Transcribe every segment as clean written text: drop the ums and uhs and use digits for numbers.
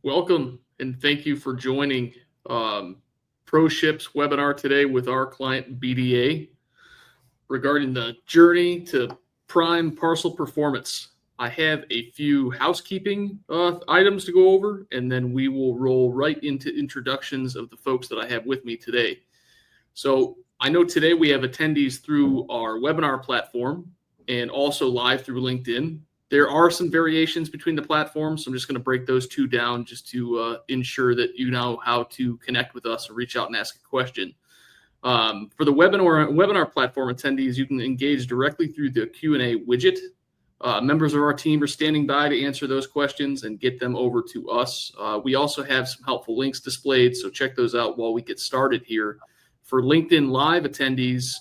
Welcome and thank you for joining ProShip's webinar today with our client BDA regarding the journey to prime parcel performance. I have a few housekeeping items to go over, and then we will roll right into introductions of the folks that I have with me today. So I know today we have attendees through our webinar platform and also live through LinkedIn. There are some variations between the platforms, so I'm just going to break those two down just to ensure that you know how to connect with us or reach out and ask a question. For the webinar platform attendees, you can engage directly through the Q&A widget. Members of our team are standing by to answer those questions and get them over to us. We also have some helpful links displayed, so check those out while we get started here. For LinkedIn Live attendees,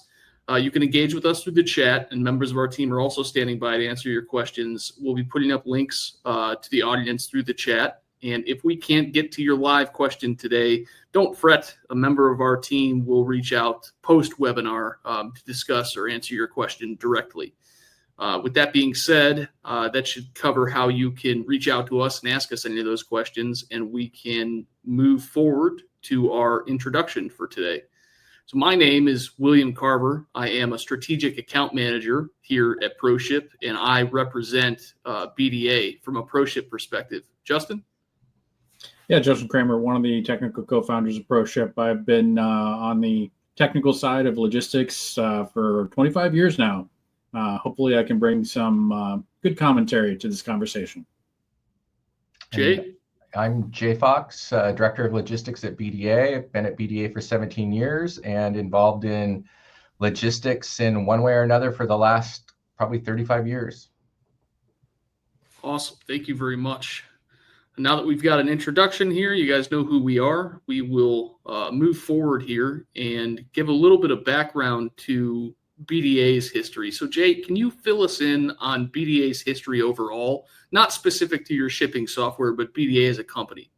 you can engage with us through the chat, and members of our team are also standing by to answer your questions. We'll be putting up links to the audience through the chat. And if we can't get to your live question today, don't fret. A member of our team will reach out post-webinar to discuss or answer your question directly. With that being said, that should cover how you can reach out to us and ask us any of those questions, and we can move forward to our introduction for today. So my name is William Carver. I am a strategic account manager here at ProShip, and I represent BDA from a ProShip perspective. Justin? Yeah, Justin Kramer, one of the technical co-founders of ProShip. I've been on the technical side of logistics for 25 years now. Hopefully I can bring some good commentary to this conversation. Jay? I'm Jay Fox, Director of Logistics at BDA. I've been at BDA for 17 years and involved in logistics in one way or another for the last probably 35 years. Awesome. Thank you very much. Now that we've got an introduction here, you guys know who we are. We will move forward here and give a little bit of background to BDA's history. So Jay, can you fill us in on BDA's history overall, not specific to your shipping software, but BDA as a company?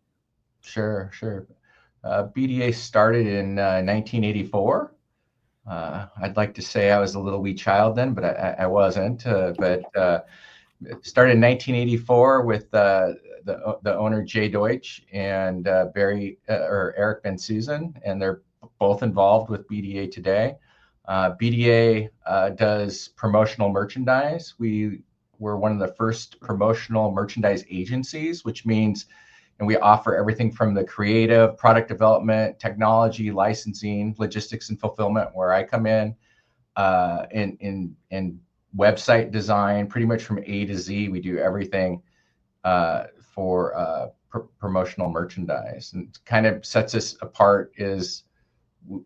Sure. BDA started in 1984. I'd like to say I was a little wee child then, but I wasn't. But started in 1984 with the owner Jay Deutsch and Eric Ben Susan, and they're both involved with BDA today. BDA does promotional merchandise. We were one of the first promotional merchandise agencies, which means, and we offer everything from the creative, product development, technology, licensing, logistics, and fulfillment, where I come in website design, pretty much from A to Z. We do everything for promotional merchandise, and kind of sets us apart is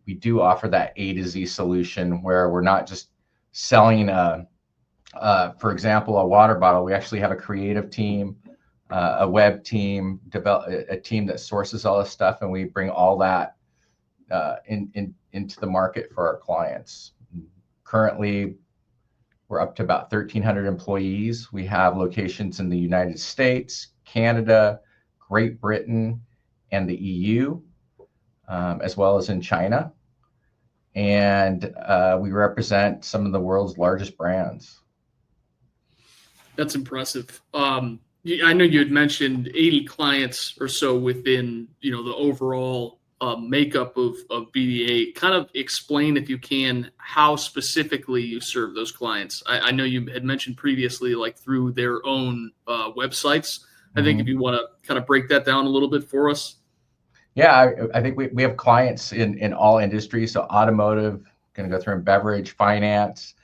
we do offer that A to Z solution where we're not just selling for example, a water bottle. We actually have a creative team, a web team, a team that sources all this stuff, and we bring all that into the market for our clients. Currently, we're up to about 1,300 employees. We have locations in the United States, Canada, Great Britain, and the EU, as well as in China. And we represent some of the world's largest brands. That's impressive. I know you had mentioned 80 clients or so within, the overall makeup of BDA. Kind of explain, if you can, how specifically you serve those clients. I know you had mentioned previously, like through their own websites. I think if you want to kind of break that down a little bit for us. Yeah, I think we have clients in all industries. So automotive, going to go through in beverage, finance,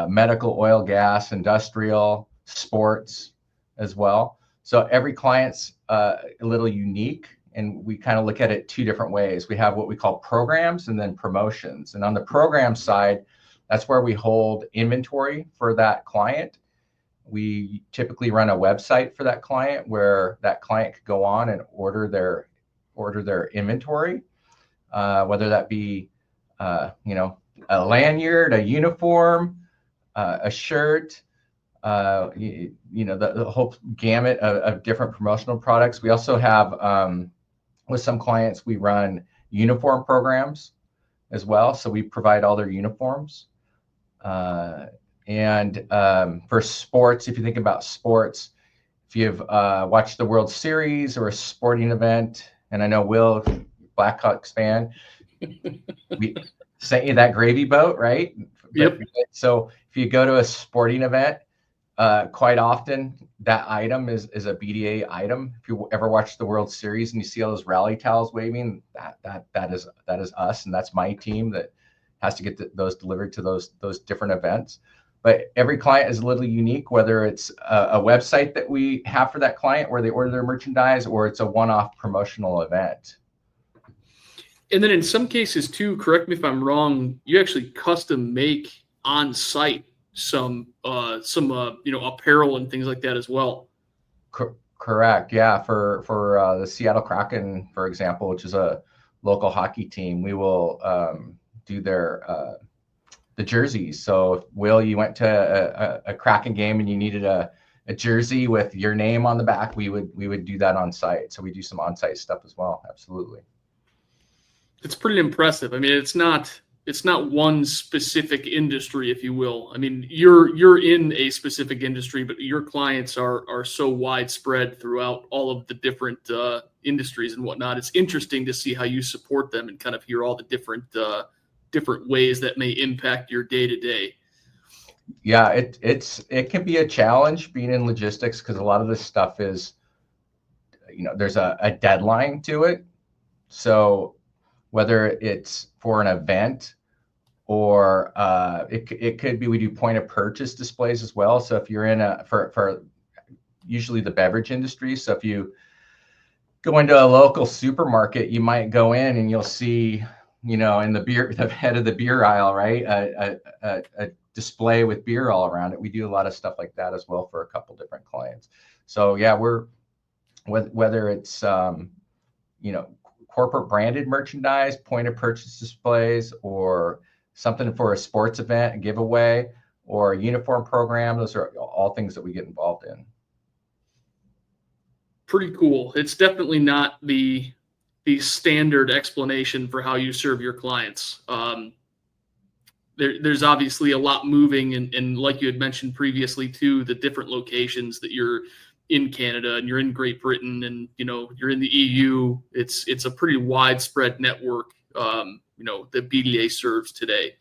medical, oil, gas, industrial, sports as well. So every client's a little unique, and we kind of look at it two different ways. We have what we call programs and then promotions. And on the program side, that's where we hold inventory for that client. We typically run a website for that client where that client could go on and order their inventory, whether that be a lanyard, a uniform, a shirt, the whole gamut of different promotional products. We also have with some clients we run uniform programs as well, so we provide all their uniforms. And for sports, if you think about sports, if you've watched the World Series or a sporting event, and I know Will, Blackhawks fan, we sent you that gravy boat, right? Yep. So if you go to a sporting event, quite often that item is a BDA item. If you ever watch the World Series and you see all those rally towels waving, that is us, and that's my team that has to get those delivered to those different events. But every client is a little unique, whether it's a website that we have for that client where they order their merchandise, or it's a one-off promotional event. And then in some cases too, correct me if I'm wrong, you actually custom make on site some apparel and things like that as well. Correct. Yeah. For the Seattle Kraken, for example, which is a local hockey team, we will do their the jerseys. So if, Will, you went to a Kraken game and you needed a jersey with your name on the back, we would do that on site. So we do some on site stuff as well. Absolutely. It's pretty impressive. I mean, it's not one specific industry, if you will. I mean, you're in a specific industry, but your clients are so widespread throughout all of the different industries and whatnot. It's interesting to see how you support them and kind of hear all the different ways that may impact your day to day. Yeah, it can be a challenge being in logistics, because a lot of this stuff is, there's a deadline to it. So whether it's for an event or it could be, we do point of purchase displays as well. So if you're in for usually the beverage industry, so if you go into a local supermarket, you might go in and you'll see, in the head of the beer aisle, right, a display with beer all around it. We do a lot of stuff like that as well for a couple different clients. So yeah, whether it's corporate branded merchandise, point of purchase displays, or something for a sports event, a giveaway, or a uniform program. Those are all things that we get involved in. Pretty cool. It's definitely not the standard explanation for how you serve your clients. There's obviously a lot moving, and like you had mentioned previously too, the different locations that you're in Canada and you're in Great Britain and you're in the EU. It's a pretty widespread network that BDA serves today.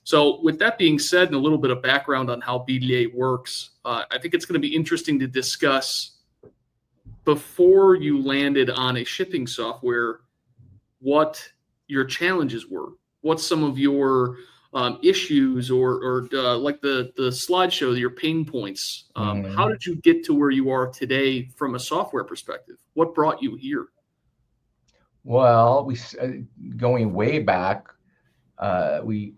So with that being said, and a little bit of background on how BDA works, I think it's going to be interesting to discuss, before you landed on a shipping software, what your challenges were, what some of your issues or like the slideshow, your pain points. How did you get to where you are today from a software perspective? What brought you here? Well, going way back, we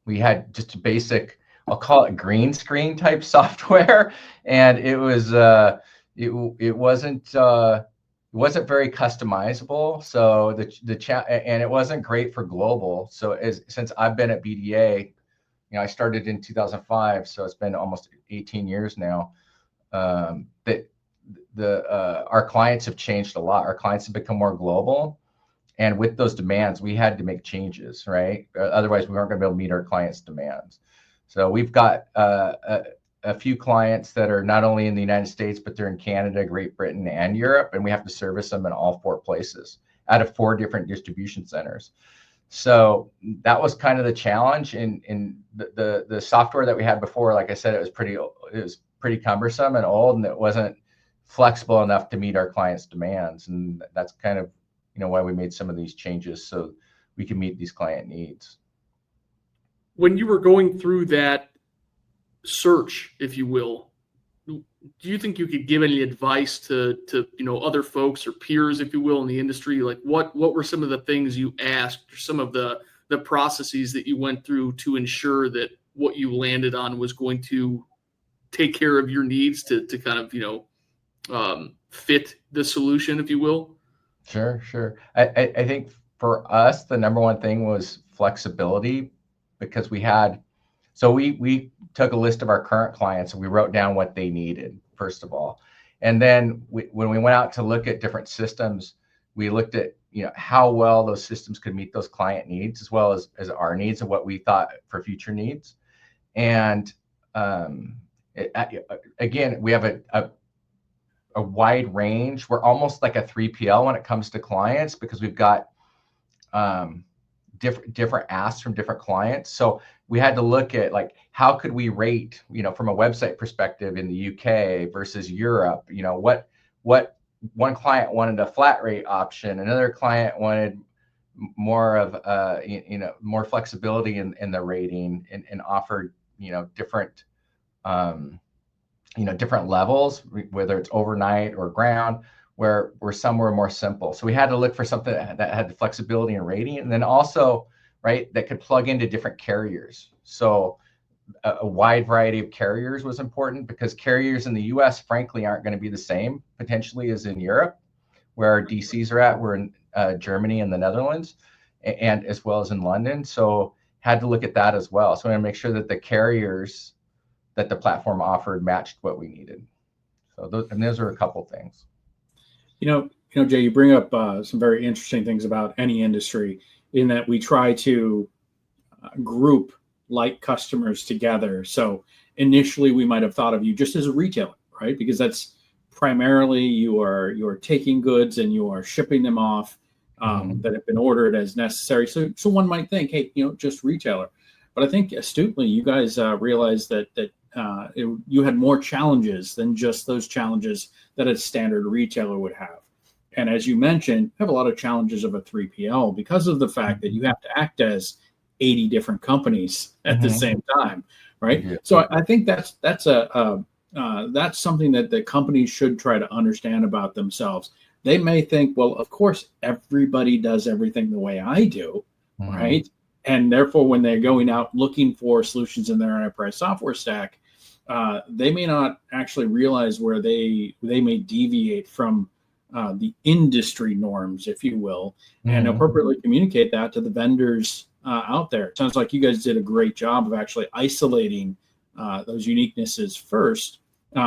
had just a basic, I'll call it green screen type software, and it was it wasn't very customizable. So and it wasn't great for global. So since I've been at BDA, I started in 2005, so it's been almost 18 years now. That our clients have changed a lot. Our clients have become more global, and with those demands, we had to make changes, right? Otherwise, we weren't going to be able to meet our clients' demands. So we've got a few clients that are not only in the United States, but they're in Canada, Great Britain, and Europe, and we have to service them in all 4 places out of 4 different distribution centers. So that was kind of the challenge. In the software that we had before, like I said, it was pretty cumbersome and old, and it wasn't flexible enough to meet our clients' demands. And that's kind of why we made some of these changes, so we can meet these client needs. When you were going through that search, if you will, do you think you could give any advice to other folks or peers, if you will, in the industry? Like what were some of the things you asked, or some of the processes that you went through to ensure that what you landed on was going to take care of your needs to kind of fit the solution, if you will? Sure. I think for us, the number one thing was flexibility, because we took a list of our current clients and we wrote down what they needed, first of all. And then when we went out to look at different systems, we looked at, how well those systems could meet those client needs, as well as our needs and what we thought for future needs. And Again, we have a wide range. We're almost like a 3PL when it comes to clients, because we've got different asks from different clients. So we had to look at, like, how could we rate, from a website perspective in the UK versus Europe. What one client wanted a flat rate option, another client wanted more of more flexibility in the rating, and offered different different levels, whether it's overnight or ground, where some were more simple. So we had to look for something that had the flexibility and rating, and then also, right, that could plug into different carriers. So a wide variety of carriers was important, because carriers in the US, frankly, aren't going to be the same potentially as in Europe, where our DCs are at. We're in Germany and the Netherlands, and as well as in London. So had to look at that as well. So we had to make sure that the carriers that the platform offered matched what we needed. So those are a couple things. Jay, you bring up some very interesting things about any industry, in that we try to group like customers together. So initially we might have thought of you just as a retailer, right? Because that's primarily you are taking goods and you are shipping them off that have been ordered as necessary. So one might think, hey, just retailer. But I think astutely you guys realized that you had more challenges than just those challenges that a standard retailer would have. And as you mentioned, have a lot of challenges of a 3PL because of the fact that you have to act as 80 different companies at the same time, right? Yeah. So I think that's something that the companies should try to understand about themselves. They may think, well, of course, everybody does everything the way I do, right? And therefore, when they're going out looking for solutions in their enterprise software stack, they may not actually realize where they may deviate from the industry norms, if you will, and appropriately communicate that to the vendors out there. It sounds like you guys did a great job of actually isolating those uniquenesses first,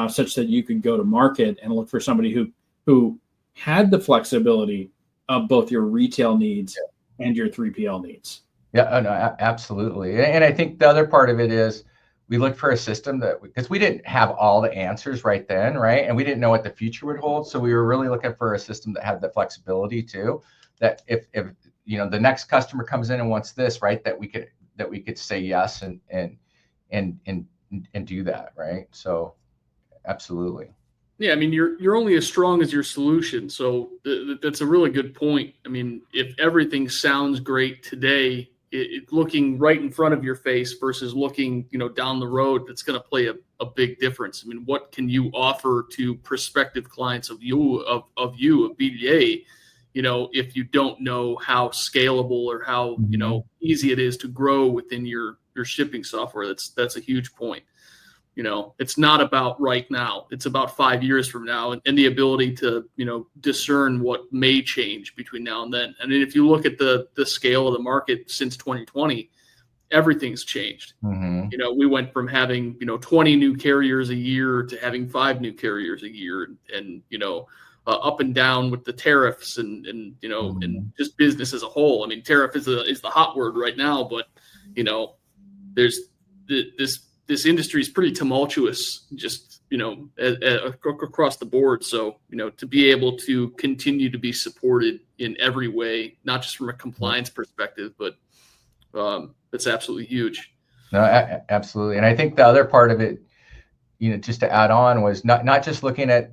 such that you could go to market and look for somebody who had the flexibility of both your retail needs and your 3PL needs. Yeah, no, absolutely. And I think the other part of it is we looked for a system because we didn't have all the answers right then, right? And we didn't know what the future would hold. So we were really looking for a system that had the flexibility too, that if the next customer comes in and wants this, right, that we could say yes and do that, right? So absolutely. Yeah, I mean, you're only as strong as your solution. So that's a really good point. I mean, if everything sounds great today, looking right in front of your face versus looking, down the road, that's going to play a big difference. I mean, what can you offer to prospective clients of BDA, if you don't know how scalable or how, easy it is to grow within your shipping software? That's a huge point. It's not about right now. It's about 5 years from now, and the ability to, discern what may change between now and then. I mean, if you look at the scale of the market since 2020, everything's changed. We went from having, 20 new carriers a year to having 5 new carriers a year, and up and down with the tariffs and and just business as a whole. I mean, tariff is the hot word right now, but there's this industry is pretty tumultuous, just, across the board. So, to be able to continue to be supported in every way, not just from a compliance perspective, but it's absolutely huge. No, absolutely. And I think the other part of it, just to add on, was not just looking at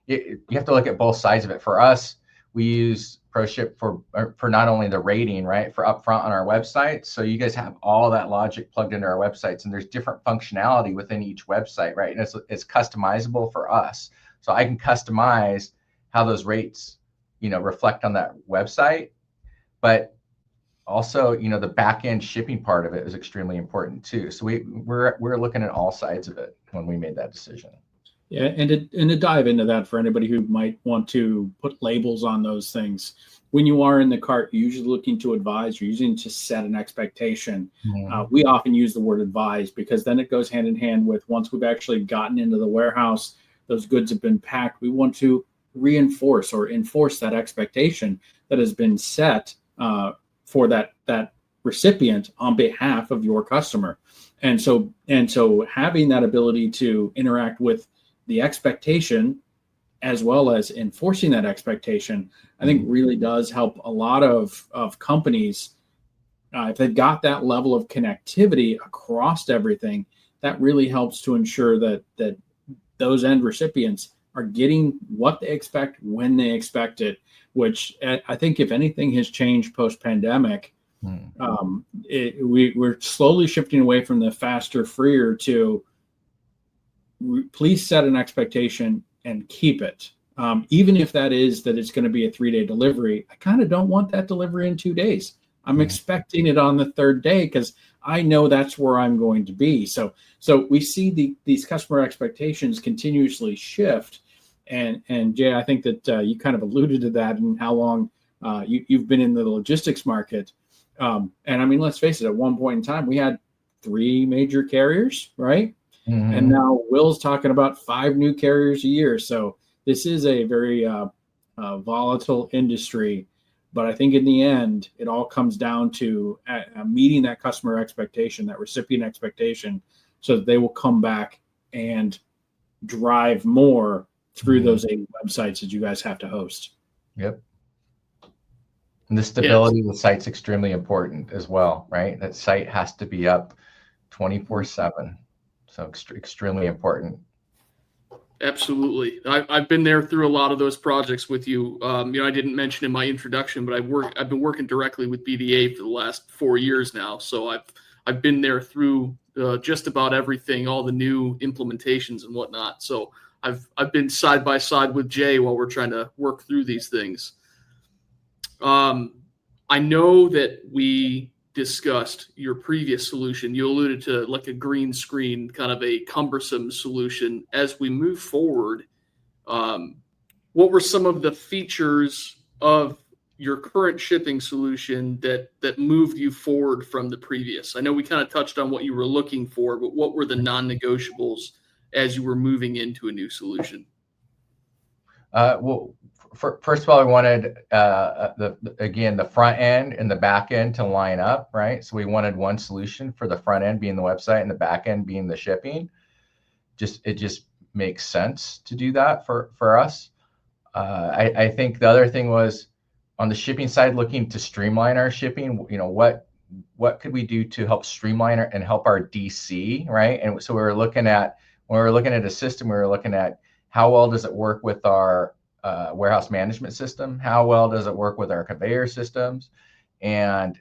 it. You have to look at both sides of it. For us, we use ProShip for not only the rating, right, for upfront on our website. So you guys have all that logic plugged into our websites, and there's different functionality within each website, right? And it's customizable for us. So I can customize how those rates, reflect on that website. But also, the back end shipping part of it is extremely important too. So we're looking at all sides of it when we made that decision. Yeah, and to dive into that for anybody who might want to put labels on those things, when you are in the cart, you're usually looking to advise, you're using to set an expectation. We often use the word advise because then it goes hand in hand with, once we've actually gotten into the warehouse, those goods have been packed, we want to reinforce or enforce that expectation that has been set for that recipient on behalf of your customer. And so having that ability to interact with the expectation as well as enforcing that expectation, I think really does help a lot of companies. If they've got that level of connectivity across everything, that really helps to ensure that those end recipients are getting what they expect when they expect it, which I think, if anything, has changed post-pandemic. We're slowly shifting away from the faster, freer to please set an expectation and keep it. Even if that is that it's going to be a 3-day delivery, I kind of don't want that delivery in 2 days. I'm expecting it on the 3rd day because I know that's where I'm going to be. So we see these customer expectations continuously shift. And Jay, I think that you kind of alluded to that and how long you've been in the logistics market. And I mean, let's face it, at one point in time, we had 3 major carriers, right? And now Will's talking about 5 new carriers a year. So this is a very volatile industry. But I think in the end, it all comes down to meeting that customer expectation, that recipient expectation, so that they will come back and drive more through those 8 websites that you guys have to host. Yep. And the stability of the site's extremely important as well, right? That site has to be up 24/7. So extremely important. Absolutely. I've been there through a lot of those projects with you. I didn't mention in my introduction, but I've been working directly with BDA for the last 4 years now. So I've been there through just about everything, all the new implementations and whatnot. So I've been side by side with Jay while we're trying to work through these things. I know that we discussed your previous solution. You alluded to like a green screen, kind of a cumbersome solution. As we move forward, what were some of the features of your current shipping solution that moved you forward from the previous? I know we kind of touched on what you were looking for, but what were the non-negotiables as you were moving into a new solution? Well, first of all, I wanted the front end and the back end to line up, right? So we wanted one solution for the front end being the website and the back end being the shipping. It just makes sense to do that for us. I think the other thing was on the shipping side, looking to streamline our shipping. What could we do to help streamline and help our DC, right? And so when we were looking at a system, we were looking at how well does it work with our warehouse management system? How well does it work with our conveyor systems? And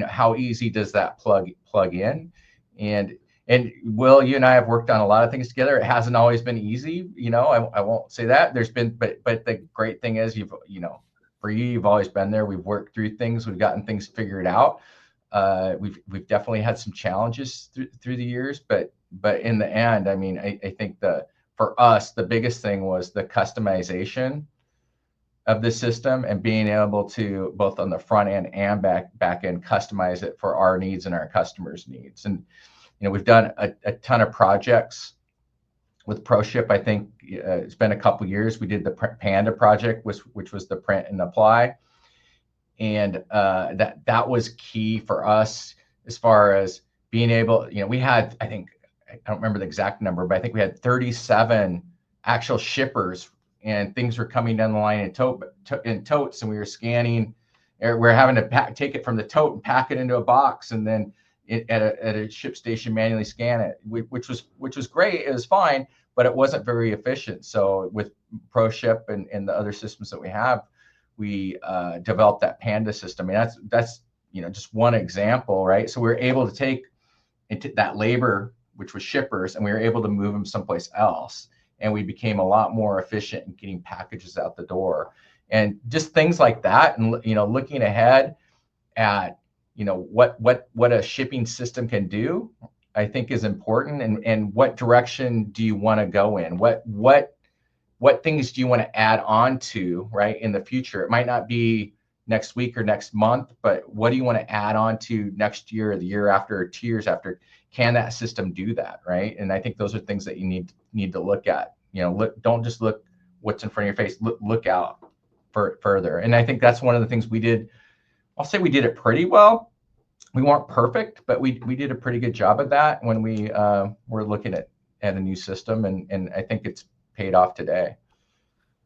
how easy does that plug in? And Will, you and I have worked on a lot of things together. It hasn't always been easy, I won't say that. There's been, but the great thing is you've always been there. We've worked through things. We've gotten things figured out. We've definitely had some challenges through the years, but in the end, I mean, I think for us, the biggest thing was the customization of the system and being able to, both on the front end and back end, customize it for our needs and our customers' needs. And we've done a ton of projects with ProShip. I think it's been a couple years. We did the Panda project, which was the print and apply, and that was key for us as far as being able. We had, I don't remember the exact number, but I think we had 37 actual shippers, and things were coming down the line in totes, and we were scanning. We're having to take it from the tote and pack it into a box, and then at a ship station manually scan it, which was great. It was fine, but it wasn't very efficient. So with ProShip and the other systems that we have, we developed that Panda system. And that's just one example, right? So we were able to take into that labor, which was shippers, and we were able to move them someplace else. And we became a lot more efficient in getting packages out the door, and just things like that. And looking ahead at what a shipping system can do, I think is important. And what direction do you want to go in? What things do you want to add on to, right, in the future? It might not be next week or next month, but what do you want to add on to next year or the year after or 2 years after? Can that system do that, right? And I think those are things that you need to look at. Don't just look what's in front of your face. Look out further. And I think that's one of the things we did. I'll say we did it pretty well, we weren't perfect, but we did a pretty good job at that when we were looking at a new system, and I think it's paid off today.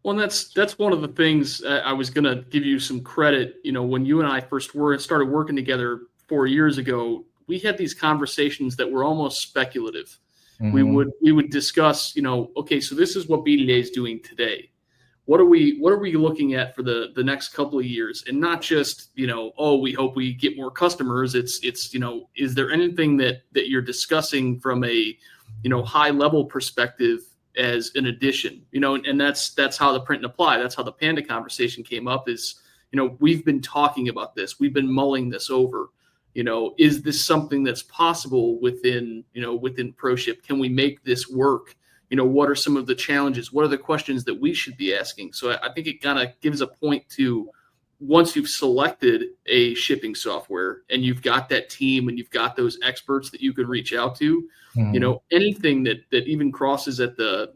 Well, and that's one of the things I was going to give you some credit. When you and I first started working together 4 years ago, we had these conversations that were almost speculative. Mm-hmm. We would discuss, okay, so this is what BDA is doing today. What are we looking at for the next couple of years? And not just, oh, we hope we get more customers. It's is there anything that you're discussing from a, high level perspective as an addition, and that's how the print and apply, that's how the Panda conversation came up is, we've been talking about this. We've been mulling this over. Is this something that's possible within ProShip? Can we make this work? What are some of the challenges? What are the questions that we should be asking? So I think it kind of gives a point to, once you've selected a shipping software and you've got that team and you've got those experts that you can reach out to, Mm-hmm. Anything that even crosses at the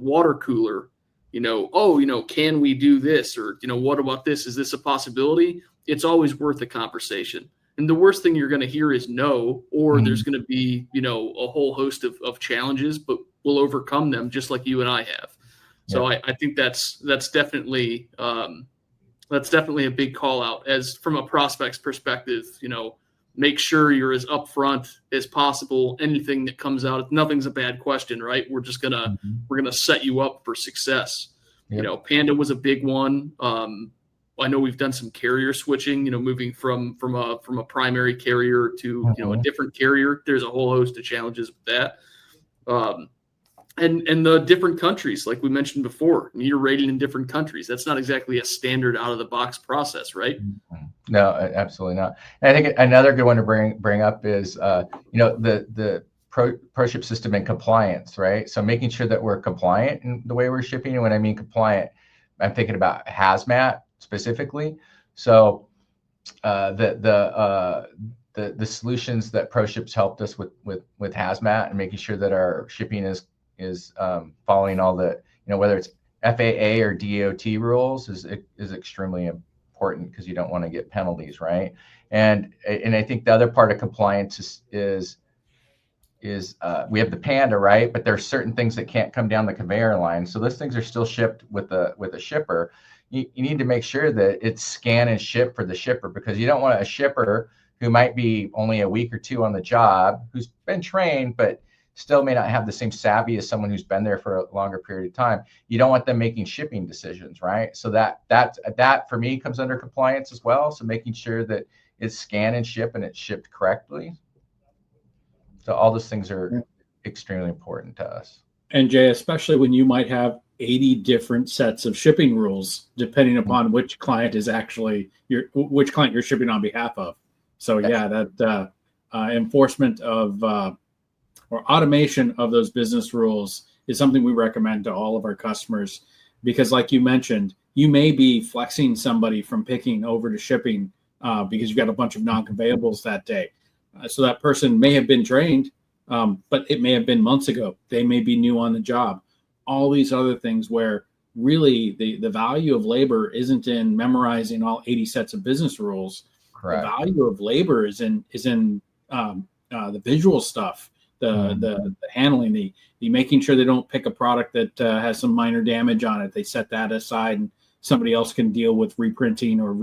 water cooler, can we do this? Or, what about this? Is this a possibility? It's always worth a conversation. And the worst thing you're going to hear is no, or Mm-hmm. there's going to be, a whole host of challenges, but we'll overcome them just like you and I have. So Yeah. I think that's definitely a big call out as from a prospect's perspective. Make sure you're as upfront as possible. Anything that comes out, nothing's a bad question, right? We're just Mm-hmm. we're gonna set you up for success. Yep. Panda was a big one. I know we've done some carrier switching, moving from a primary carrier to a different carrier. There's a whole host of challenges with that. And the different countries, like we mentioned before, you're rated in different countries. That's not exactly a standard out of the box process, right? No, absolutely not. And I think another good one to bring up is the ProShip system and compliance, right? So making sure that we're compliant in the way we're shipping. And when I mean compliant, I'm thinking about hazmat specifically. So the solutions that ProShip's helped us with hazmat and making sure that our shipping is following all the, whether it's FAA or DOT rules is extremely important, because you don't want to get penalties, right? And I think the other part of compliance is we have the Panda, right? But there's certain things that can't come down the conveyor line. So those things are still shipped with a shipper. You need to make sure that it's scan and ship for the shipper, because you don't want a shipper who might be only a week or two on the job, who's been trained, but still may not have the same savvy as someone who's been there for a longer period of time. You don't want them making shipping decisions, right? So that for me comes under compliance as well. So making sure that it's scan and ship and it's shipped correctly. So all those things are extremely important to us. And Jay, especially when you might have 80 different sets of shipping rules, depending upon which client is actually which client you're shipping on behalf of. So yeah, that enforcement of or automation of those business rules is something we recommend to all of our customers, because like you mentioned, you may be flexing somebody from picking over to shipping because you've got a bunch of non-conveyables that day. So that person may have been trained, but it may have been months ago. They may be new on the job. All these other things where really the value of labor isn't in memorizing all 80 sets of business rules. Correct. The value of labor is in the visual stuff, the handling, the making sure they don't pick a product that has some minor damage on it. They set that aside and somebody else can deal with reprinting or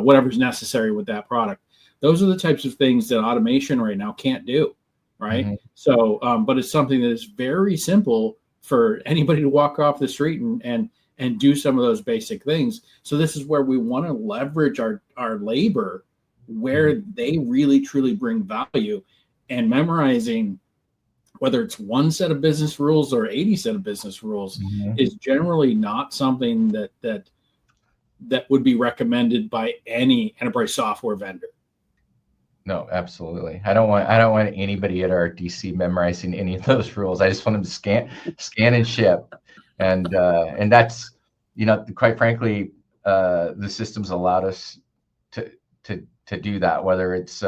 whatever's necessary with that product. Those are the types of things that automation right now can't do, right? Mm-hmm. So, but it's something that is very simple for anybody to walk off the street and do some of those basic things. So this is where we want to leverage our labor where they really truly bring value, and memorizing whether it's one set of business rules or 80 set of business rules is generally not something that would be recommended by any enterprise software vendor. No, absolutely. I don't want anybody at our DC memorizing any of those rules. I just want them to scan and ship. And that's, quite frankly, the systems allowed us to do that, whether it's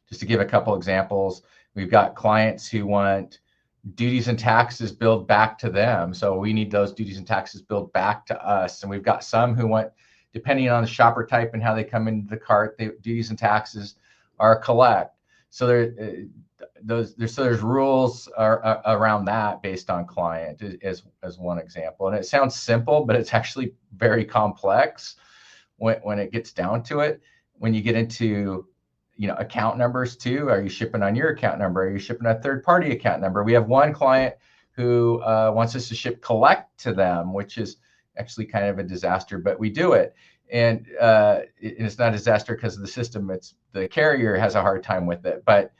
just to give a couple examples. We've got clients who want duties and taxes billed back to them. So we need those duties and taxes billed back to us. And we've got some who want, depending on the shopper type and how they come into the cart, duties and taxes are collect. So there's rules around that based on client as one example. And it sounds simple, but it's actually very complex when it gets down to it. When you get into account numbers too, are you shipping on your account number? Are you shipping a third-party account number? We have one client who wants us to ship collect to them, which is actually kind of a disaster, but we do it. And it's not a disaster because of the system. It's the carrier has a hard time with it. But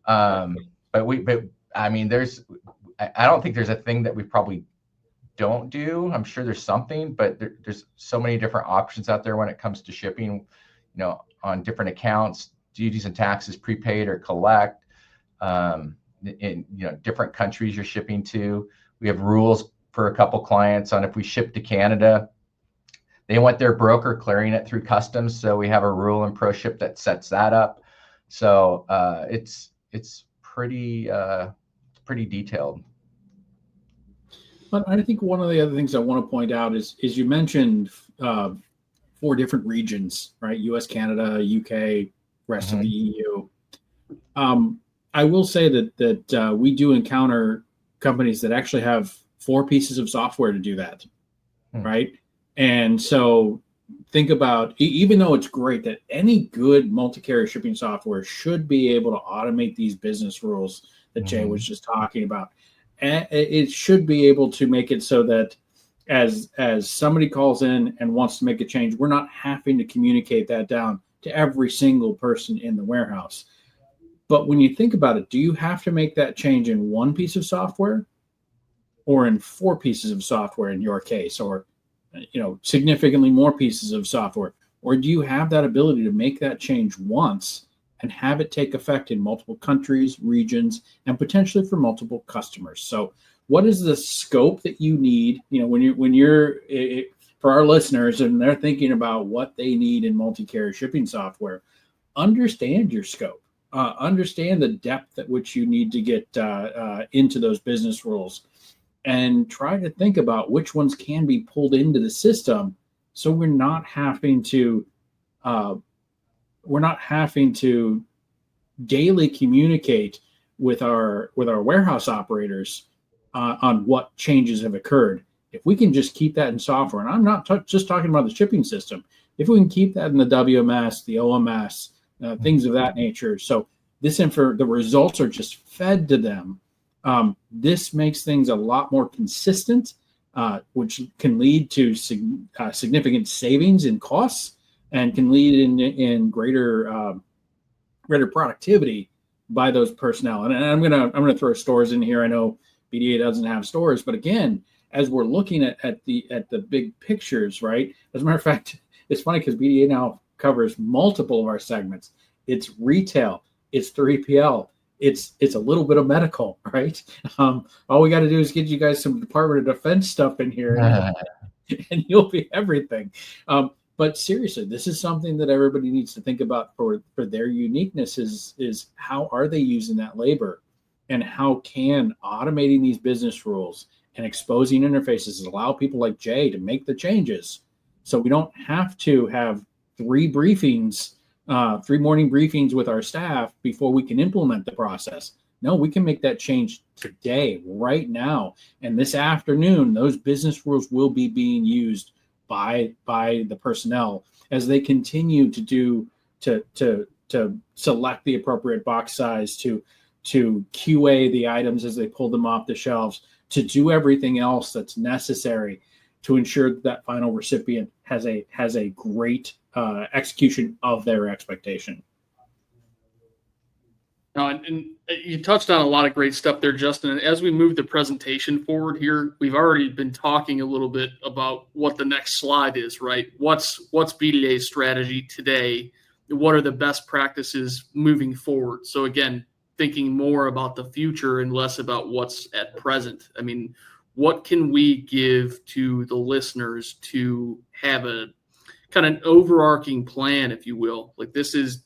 I mean, I don't think there's a thing that we probably don't do. I'm sure there's something, but there's so many different options out there when it comes to shipping, on different accounts, duties and taxes, prepaid or collect. In different countries you're shipping to. We have rules for a couple clients on if we ship to Canada, they want their broker clearing it through customs. So we have a rule in ProShip that sets that up. So it's pretty detailed. But I think one of the other things I want to point out is you mentioned 4 different regions, right? US, Canada, UK, rest of the EU. I will say that we do encounter companies that actually have 4 pieces of software to do that, right? And so think about, even though it's great that any good multi-carrier shipping software should be able to automate these business rules that Jay was just talking about, and it should be able to make it so that as somebody calls in and wants to make a change, we're not having to communicate that down to every single person in the warehouse. But when you think about it, do you have to make that change in 1 piece of software or in 4 pieces of software in your case, or significantly more pieces of software? Or do you have that ability to make that change once and have it take effect in multiple countries, regions, and potentially for multiple customers? So what is the scope that you need, when you're for our listeners and they're thinking about what they need in multi-carrier shipping software? Understand your scope. Understand the depth at which you need to get into those business rules, and try to think about which ones can be pulled into the system, so we're not having to daily communicate with our warehouse operators on what changes have occurred. If we can just keep that in software, and I'm not just talking about the shipping system, if we can keep that in the WMS, the OMS, things of that nature, so the results are just fed to them. This makes things a lot more consistent, which can lead to significant savings in costs and can lead in greater productivity by those personnel. And I'm gonna throw stores in here. I know BDA doesn't have stores, but again, as we're looking at the big pictures, right? As a matter of fact, it's funny because BDA now covers multiple of our segments. It's retail, it's 3PL, it's a little bit of medical, right? All we got to do is get you guys some Department of Defense stuff in here, and you'll be everything. But seriously, this is something that everybody needs to think about for their uniqueness is how are they using that labor, and how can automating these business rules and exposing interfaces allow people like Jay to make the changes, so we don't have to have 3 morning briefings with our staff before we can implement the process. No, we can make that change today, right now. And this afternoon, those business rules will be being used by the personnel as they continue to select the appropriate box size, to QA the items as they pull them off the shelves, to do everything else that's necessary to ensure that final recipient has a great execution of their expectation. And you touched on a lot of great stuff there, Justin. And as we move the presentation forward here, we've already been talking a little bit about what the next slide is, right? What's BDA's strategy today? What are the best practices moving forward? So again, thinking more about the future and less about what's at present. I mean, what can we give to the listeners to have a kind of an overarching plan, if you will? Like this is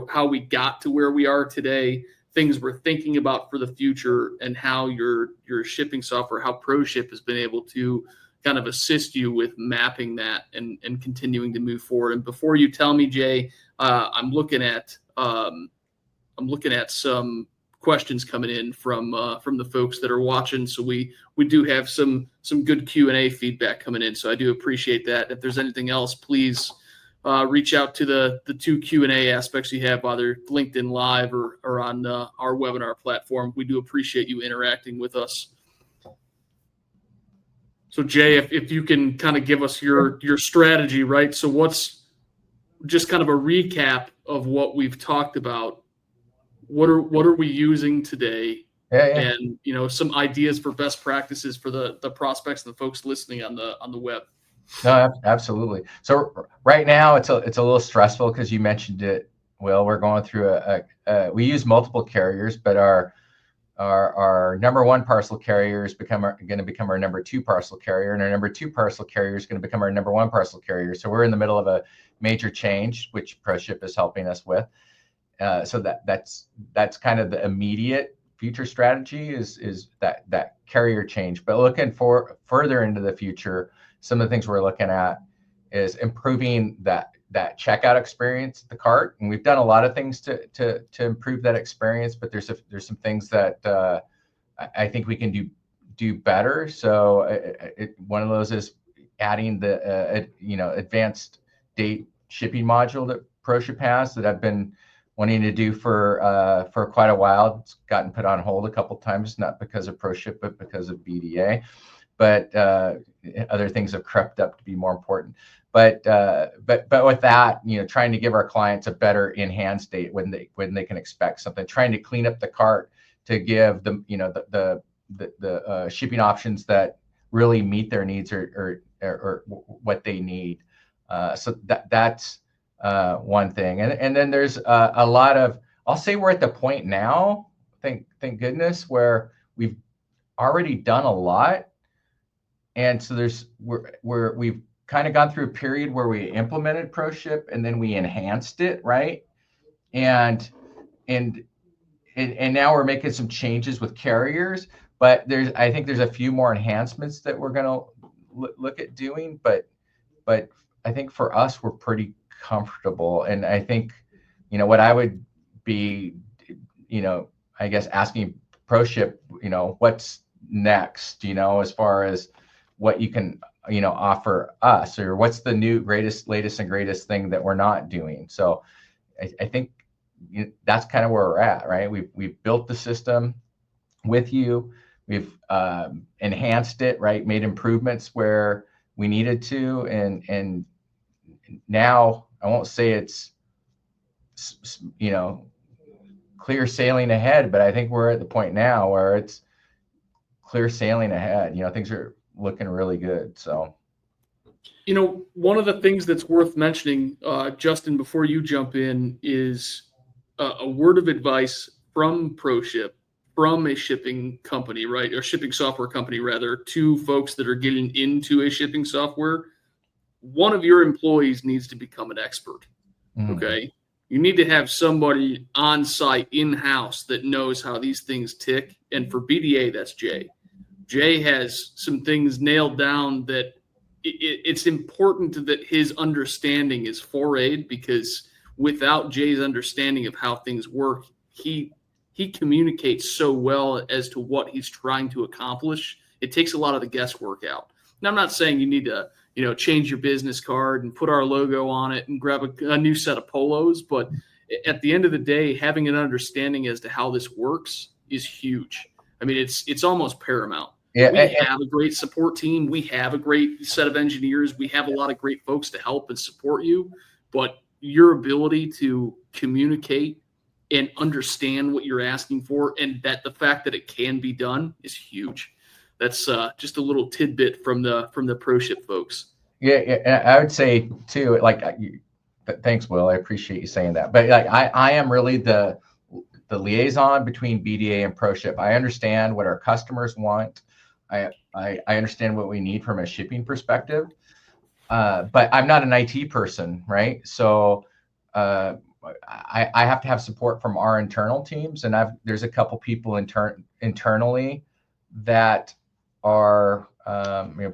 how we got to where we are today, things we're thinking about for the future, and how your shipping software, how ProShip has been able to kind of assist you with mapping that and continuing to move forward. And before you tell me, Jay, I'm looking at I'm looking at some questions coming in from the folks that are watching. So we do have some good Q&A feedback coming in. So I do appreciate that. If there's anything else, please reach out to the two Q&A aspects you have, either LinkedIn Live or on our webinar platform. We do appreciate you interacting with us. So Jay, if you can kind of give us your strategy, right? So what's just kind of a recap of what we've talked about? What are we using today? Yeah. And some ideas for best practices for the prospects and the folks listening on the web. No, absolutely. So right now it's a little stressful because you mentioned it, Will. We're going through we use multiple carriers, but our number one parcel carrier is going to become our number two parcel carrier, and our number two parcel carrier is going to become our number one parcel carrier. So we're in the middle of a major change, which ProShip is helping us with. So that's kind of the immediate future strategy is that carrier change. But looking further into the future, some of the things we're looking at is improving that checkout experience, the cart. And we've done a lot of things to improve that experience, but there's some things that I think we can do better. So one of those is adding the advanced date shipping module that ProShip has that I've been wanting to do for quite a while. It's gotten put on hold a couple of times, not because of ProShip, but because of BDA. But other things have crept up to be more important. But with that, trying to give our clients a better in-hand state when they can expect something, trying to clean up the cart to give them the shipping options that really meet their needs or what they need. So that's one thing. And then there's a lot of, I'll say we're at the point now, thank goodness, where we've already done a lot. And so we've kind of gone through a period where we implemented ProShip and then we enhanced it, right? And now we're making some changes with carriers, but I think there's a few more enhancements that we're going to look at doing. But I think for us, we're pretty comfortable. And I think, what I would be, I guess asking ProShip, what's next, as far as what you can, offer us, or what's the new latest and greatest thing that we're not doing. So I think that's kind of where we're at, right? We've built the system with you. We've enhanced it, right? Made improvements where we needed to. And now I won't say it's, clear sailing ahead, but I think we're at the point now where it's clear sailing ahead. Things are looking really good. So, one of the things that's worth mentioning, Justin, before you jump in, is a word of advice from ProShip, from a shipping company, right? Or shipping software company, rather, to folks that are getting into a shipping software. One of your employees needs to become an expert. Okay. You need to have somebody on site in-house that knows how these things tick. And for BDA, that's Jay. Jay has some things nailed down that it's important that his understanding is forayed, because without Jay's understanding of how things work, he communicates so well as to what he's trying to accomplish. It takes a lot of the guesswork out. Now, I'm not saying you need to, change your business card and put our logo on it and grab a new set of polos. But at the end of the day, having an understanding as to how this works is huge. I mean, it's almost paramount. Yeah, we have a great support team. We have a great set of engineers. We have a lot of great folks to help and support you. But your ability to communicate and understand what you're asking for, and that the fact that it can be done, is huge. That's just a little tidbit from the ProShip folks. Yeah, and I would say too, thanks, Will. I appreciate you saying that. But I am really the liaison between BDA and ProShip. I understand what our customers want. I understand what we need from a shipping perspective. But I'm not an IT person, right? So I have to have support from our internal teams, and there's a couple people internally that are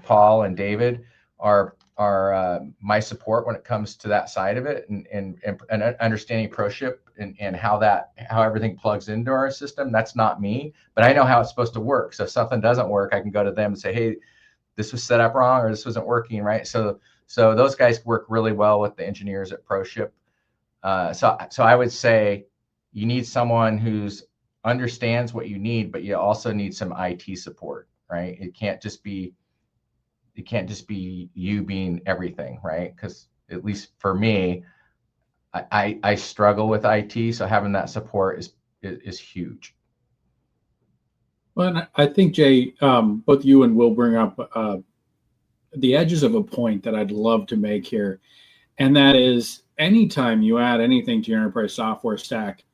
Paul and David are my support when it comes to that side of it, and understanding ProShip and how everything plugs into our system. That's not me, but I know how it's supposed to work. So if something doesn't work, I can go to them and say, hey, this was set up wrong, or this wasn't working right. So those guys work really well with the engineers at ProShip. So I would say you need someone who's understands what you need, but you also need some IT support, right? It can't just be you being everything, right? Because at least for me, I struggle with IT, so having that support is huge. Well, and I think, Jay, both you and Will bring up the edges of a point that I'd love to make here. And that is, anytime you add anything to your enterprise software stack,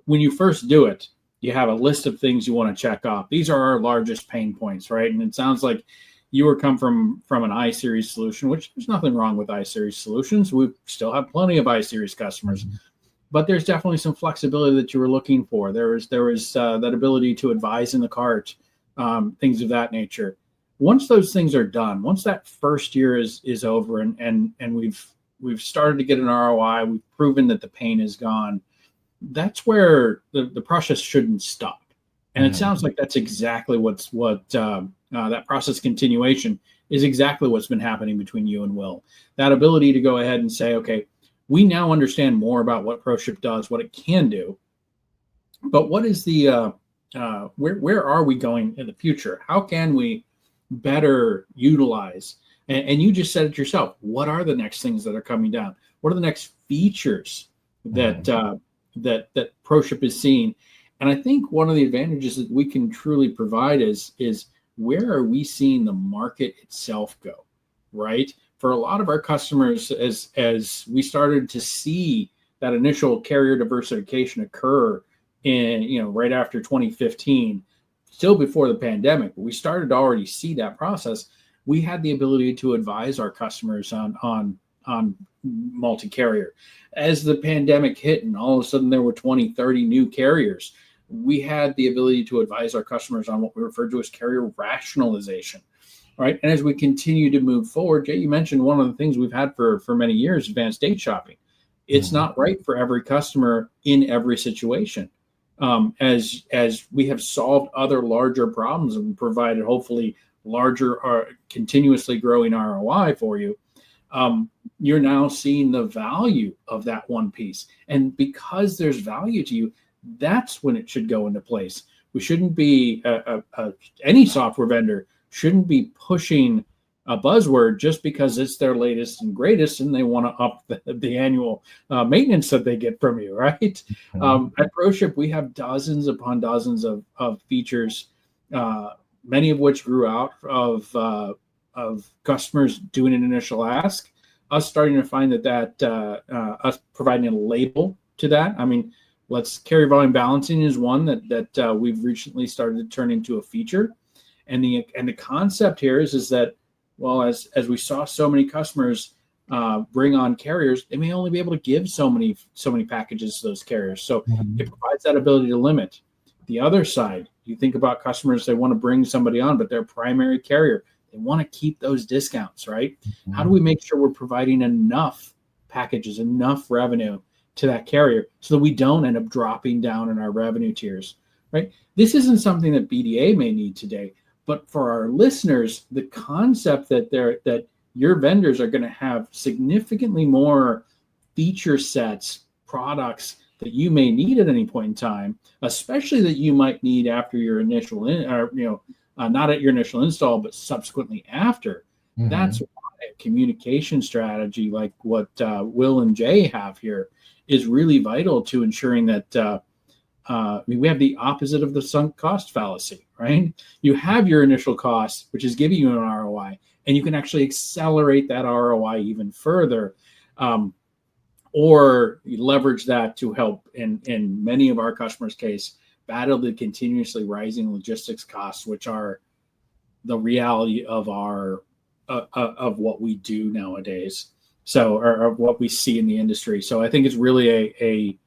when you first do it, you have a list of things you want to check off. These are our largest pain points, right? And it sounds like you come from an I-Series solution, which there's nothing wrong with I-Series solutions. We still have plenty of I-Series customers. Mm-hmm. But there's definitely some flexibility that you were looking for. There was that ability to advise in the cart, things of that nature. Once those things are done, once that first year is over, and we've started to get an ROI, we've proven that the pain is gone. That's where the process shouldn't stop. And it sounds like that's exactly what that process continuation is exactly what's been happening between you and Will. That ability to go ahead and say, okay, we now understand more about what ProShip does, what it can do, but what is the where are we going in the future? How can we better utilize? And you just said it yourself. What are the next things that are coming down? What are the next features that that ProShip is seeing? And I think one of the advantages that we can truly provide is where are we seeing the market itself go, right? For a lot of our customers, as we started to see that initial carrier diversification occur in, right after 2015, still before the pandemic, but we started to already see that process. We had the ability to advise our customers on multi-carrier. As the pandemic hit and all of a sudden there were 20, 30 new carriers, we had the ability to advise our customers on what we refer to as carrier rationalization. Right. And as we continue to move forward, Jay, you mentioned one of the things we've had for many years, advanced date shopping. It's not right for every customer in every situation. As we have solved other larger problems and provided hopefully larger or continuously growing ROI for you, you're now seeing the value of that one piece. And because there's value to you, that's when it should go into place. We shouldn't be any software vendor shouldn't be pushing a buzzword just because it's their latest and greatest and they want to up the annual maintenance that they get from you, right? At ProShip, we have dozens upon dozens of features, many of which grew out of customers doing an initial ask, us starting to find that us providing a label to that. I mean, carrier volume balancing is one that we've recently started to turn into a feature. And the concept here is that, well, as we saw so many customers bring on carriers, they may only be able to give so many packages to those carriers. So it provides that ability to limit. The other side, you think about customers, they want to bring somebody on, but their primary carrier, they want to keep those discounts, right? How do we make sure we're providing enough packages, enough revenue to that carrier so that we don't end up dropping down in our revenue tiers, right? This isn't something that BDA may need today. But for our listeners, the concept that your vendors are going to have significantly more feature sets, products that you may need at any point in time, especially that you might need after your initial, not at your initial install, but subsequently after. That's why a communication strategy like what Will and Jay have here is really vital to ensuring that we have the opposite of the sunk cost fallacy, right? You have your initial cost, which is giving you an ROI, and you can actually accelerate that ROI even further, or you leverage that to help, in many of our customers' case, battle the continuously rising logistics costs, which are the reality of of what we do nowadays. So, or what we see in the industry. So I think it's really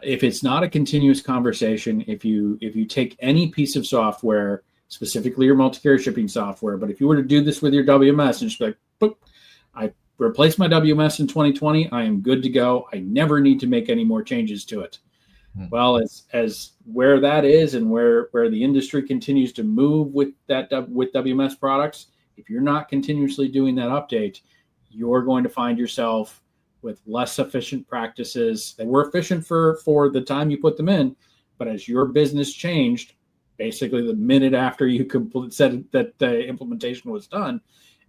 if it's not a continuous conversation, if you take any piece of software specifically your multi-carrier shipping software. But if you were to do this with your WMS and just be like, boop, I replaced my WMS in 2020, I am good to go. I never need to make any more changes to it. Well, as where that is and where the industry continues to move with WMS products, if you're not continuously doing that update, you're going to find yourself with less efficient practices. They were efficient for the time you put them in, but as your business changed, basically the minute after you said that the implementation was done,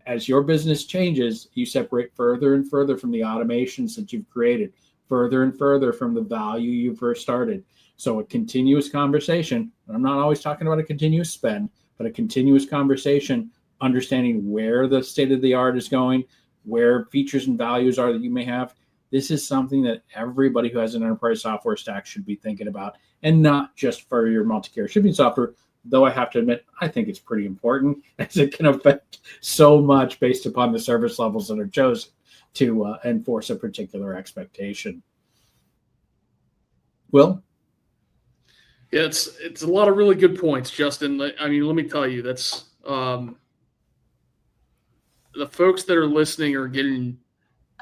as your business changes, you separate further and further from the automations that you've created, further and further from the value you first started. So a continuous conversation, and I'm not always talking about a continuous spend, but a continuous conversation, understanding where the state of the art is going, where features and values are that you may have. This is something that everybody who has an enterprise software stack should be thinking about, and not just for your multi-carrier shipping software, though I have to admit, I think it's pretty important, as it can affect so much based upon the service levels that are chosen to enforce a particular expectation. Will? Yeah, it's a lot of really good points, Justin. I mean, let me tell you, that's the folks that are listening are getting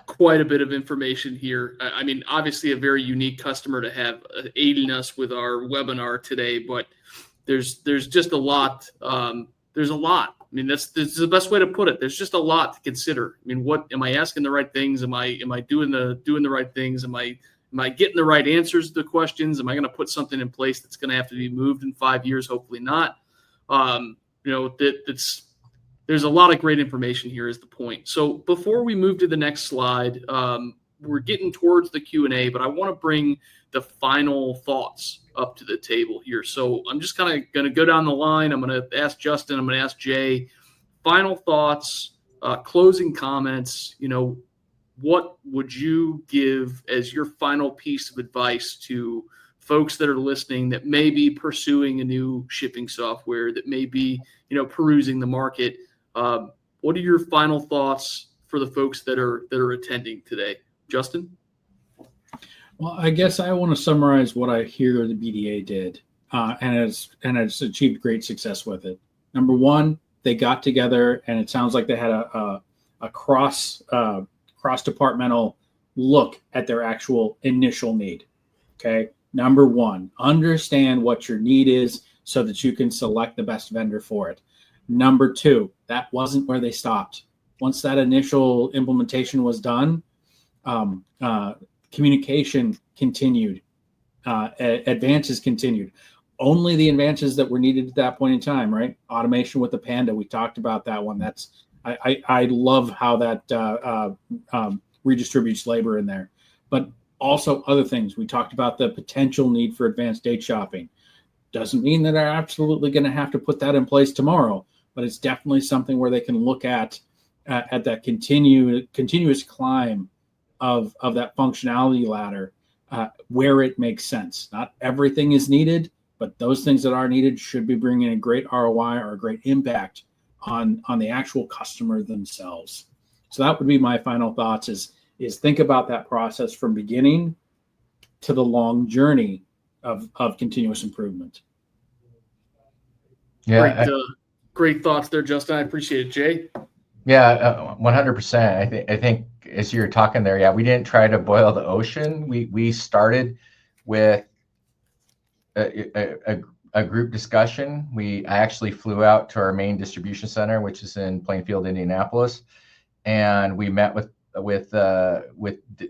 quite a bit of information here. I mean, obviously a very unique customer to have aiding us with our webinar today, but there's just a lot. There's a lot. I mean, that's the best way to put it. There's just a lot to consider. I mean, what am I asking the right things? Am I doing the right things? Am I getting the right answers to the questions? Am I going to put something in place that's going to have to be moved in 5 years? Hopefully not. There's a lot of great information here is the point. So before we move to the next slide, we're getting towards the Q&A, but I want to bring the final thoughts up to the table here. So I'm just kind of going to go down the line. I'm going to ask Justin, I'm going to ask Jay, final thoughts, closing comments. What would you give as your final piece of advice to folks that are listening that may be pursuing a new shipping software, that may be, perusing the market? What are your final thoughts for the folks that are attending today? Justin? Well, I guess I want to summarize what I hear the BDA did, and has achieved great success with it. Number one, they got together, and it sounds like they had a cross-departmental look at their actual initial need. Okay. Number one, understand what your need is so that you can select the best vendor for it. Number two, that wasn't where they stopped. Once that initial implementation was done, communication continued, advances continued. Only the advances that were needed at that point in time, right? Automation with the Panda, we talked about that one. I love how that redistributes labor in there. But also other things. We talked about the potential need for advanced date shopping. Doesn't mean that they're absolutely going to have to put that in place tomorrow, but it's definitely something where they can look at that continuous climb of that functionality ladder where it makes sense. Not everything is needed, but those things that are needed should be bringing a great ROI or a great impact on the actual customer themselves. So that would be my final thoughts is think about that process from beginning to the long journey of continuous improvement. Yeah. Great thoughts there, Justin. I appreciate it. Jay? Yeah, 100%. I think as you're talking there, yeah, we didn't try to boil the ocean. We started with a group discussion. I actually flew out to our main distribution center, which is in Plainfield, Indianapolis, and we met with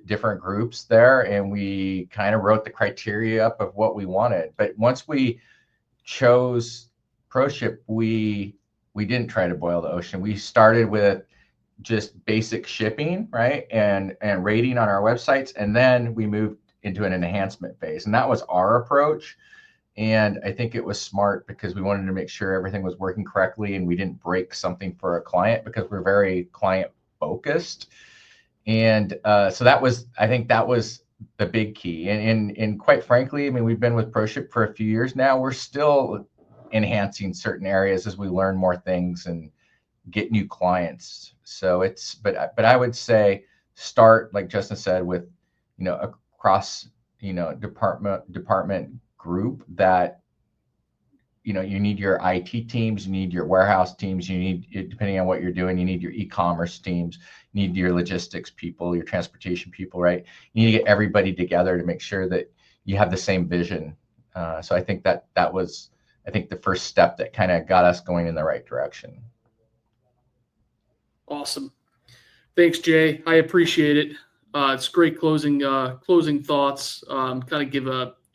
different groups there, and we kind of wrote the criteria up of what we wanted. But once we chose ProShip, we didn't try to boil the ocean. We started with just basic shipping, right, and rating on our websites, and then we moved into an enhancement phase, and that was our approach. And I think it was smart because we wanted to make sure everything was working correctly and we didn't break something for a client, because we're very client focused. And I think that was the big key. And quite frankly, I mean, we've been with ProShip for a few years now. We're still enhancing certain areas as we learn more things and get new clients. So but I would say start, like Justin said, with, a cross, department group that you need your IT teams, you need your warehouse teams, you need, depending on what you're doing, you need your e-commerce teams, you need your logistics people, your transportation people, right? You need to get everybody together to make sure that you have the same vision. So I think that was, I think, the first step that kind of got us going in the right direction. Awesome. Thanks, Jay. I appreciate it. It's great closing thoughts. Kind of give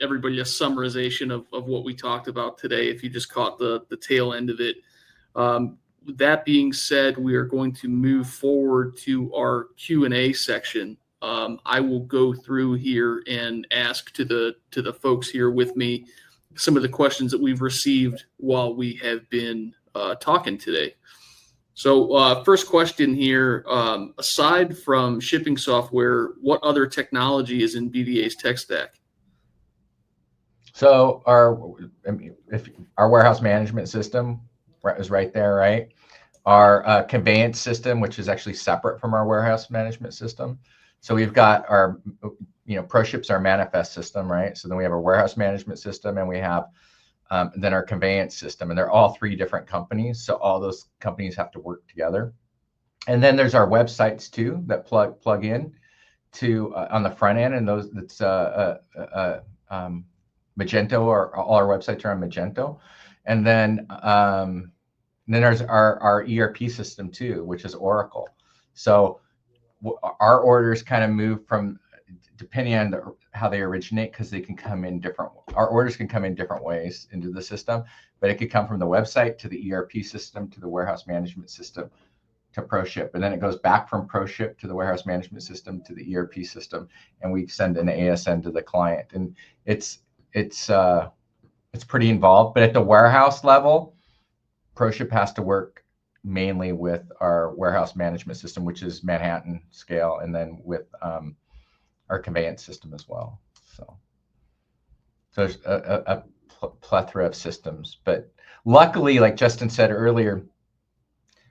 everybody a summarization of what we talked about today, if you just caught the tail end of it. That being said, we are going to move forward to our Q&A section. I will go through here and ask to the folks here with me some of the questions that we've received while we have been talking today. So first question here, aside from shipping software, what other technology is in BDA's tech stack? So our warehouse management system is right there, right? Our conveyance system, which is actually separate from our warehouse management system. So we've got our, ProShip's our manifest system, right? So then we have our warehouse management system, and we have then our conveyance system, and they're all 3 different companies. So all those companies have to work together. And then there's our websites too that plug in to on the front end, and those that's Magento, or all our websites are on Magento. And then there's our ERP system too, which is Oracle. So our orders kind of move from, depending on how they originate, because they can come in our orders can come in different ways into the system, but it could come from the website to the ERP system to the warehouse management system to ProShip. And then it goes back from ProShip to the warehouse management system to the ERP system, and we send an ASN to the client. And it's pretty involved, but at the warehouse level, ProShip has to work mainly with our warehouse management system, which is Manhattan scale, and then with our conveyance system as well. So there's a plethora of systems, but luckily, like Justin said earlier,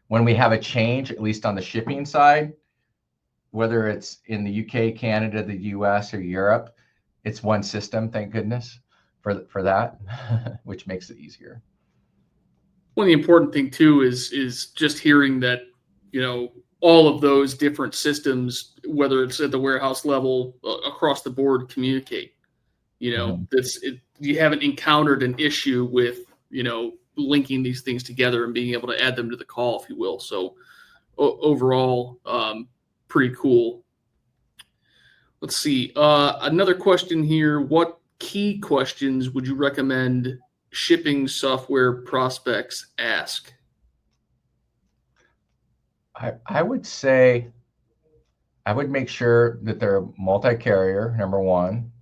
when we have a change, at least on the shipping side, whether it's in the UK, Canada, the US, or Europe, it's one system, thank goodness for that, which makes it easier. One of the important thing too is just hearing that, all of those different systems, whether it's at the warehouse level, across the board, communicate. You haven't encountered an issue with, linking these things together and being able to add them to the call, if you will. So overall, pretty cool. Let's see. Another question here. What key questions would you recommend shipping software prospects ask? I would say I would make sure that they're multi-carrier, number one.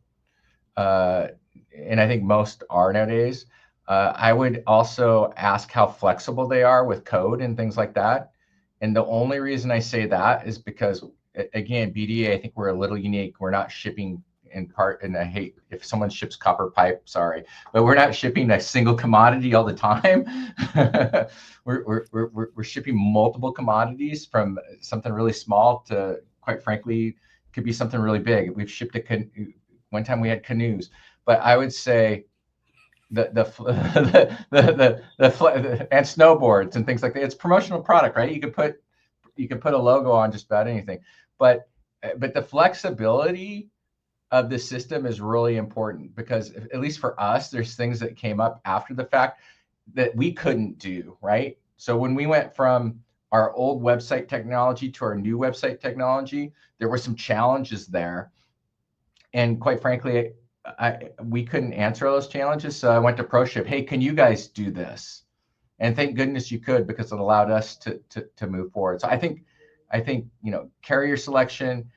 And I think most are nowadays. I would also ask how flexible they are with code and things like that. And the only reason I say that is because, again, BDA, I think we're a little unique. We're not shipping in part, and I hate if someone ships copper pipe, sorry, but we're not shipping a single commodity all the time. we're shipping multiple commodities, from something really small to, quite frankly, could be something really big. We've shipped one time we had canoes, but I would say and snowboards and things like that. It's promotional product, right? You could put a logo on just about anything, but the flexibility of the system is really important, because at least for us, there's things that came up after the fact that we couldn't do, right? So when we went from our old website technology to our new website technology, there were some challenges there. And quite frankly, we couldn't answer those challenges. So I went to ProShip. Hey, can you guys do this? And thank goodness you could, because it allowed us to move forward. So I think carrier selection,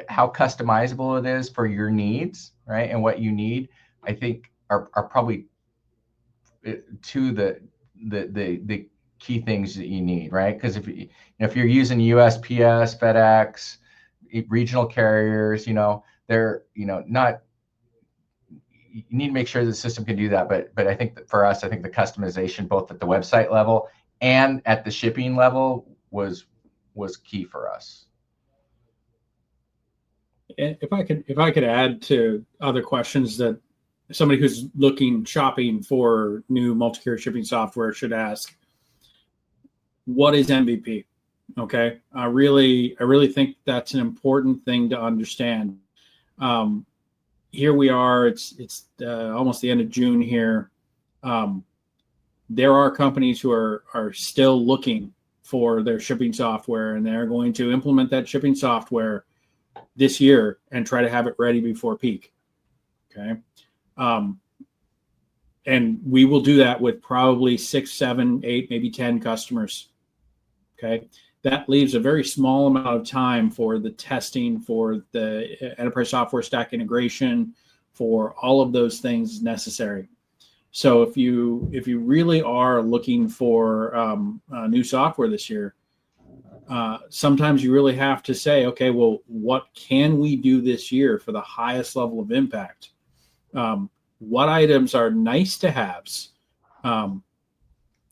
how customizable it is for your needs, right, and what you need, I think are probably two the key things that you need, right? Because if you're using USPS, FedEx, regional carriers, they're not. You need to make sure the system can do that. But I think that for us, I think the customization, both at the website level and at the shipping level, was key for us. If I could add to other questions that somebody who's shopping for new multi-carrier shipping software should ask, what is MVP? Okay. I really think that's an important thing to understand. Here we are, it's almost the end of June here. There are companies who are still looking for their shipping software, and they're going to implement that shipping software this year and try to have it ready before peak. Okay. And we will do that with probably 6, 7, 8, maybe 10 customers. Okay. That leaves a very small amount of time for the testing, for the enterprise software stack integration, for all of those things necessary. So if you really are looking for new software this year, sometimes you really have to say, okay, well, what can we do this year for the highest level of impact? What items are nice to haves, and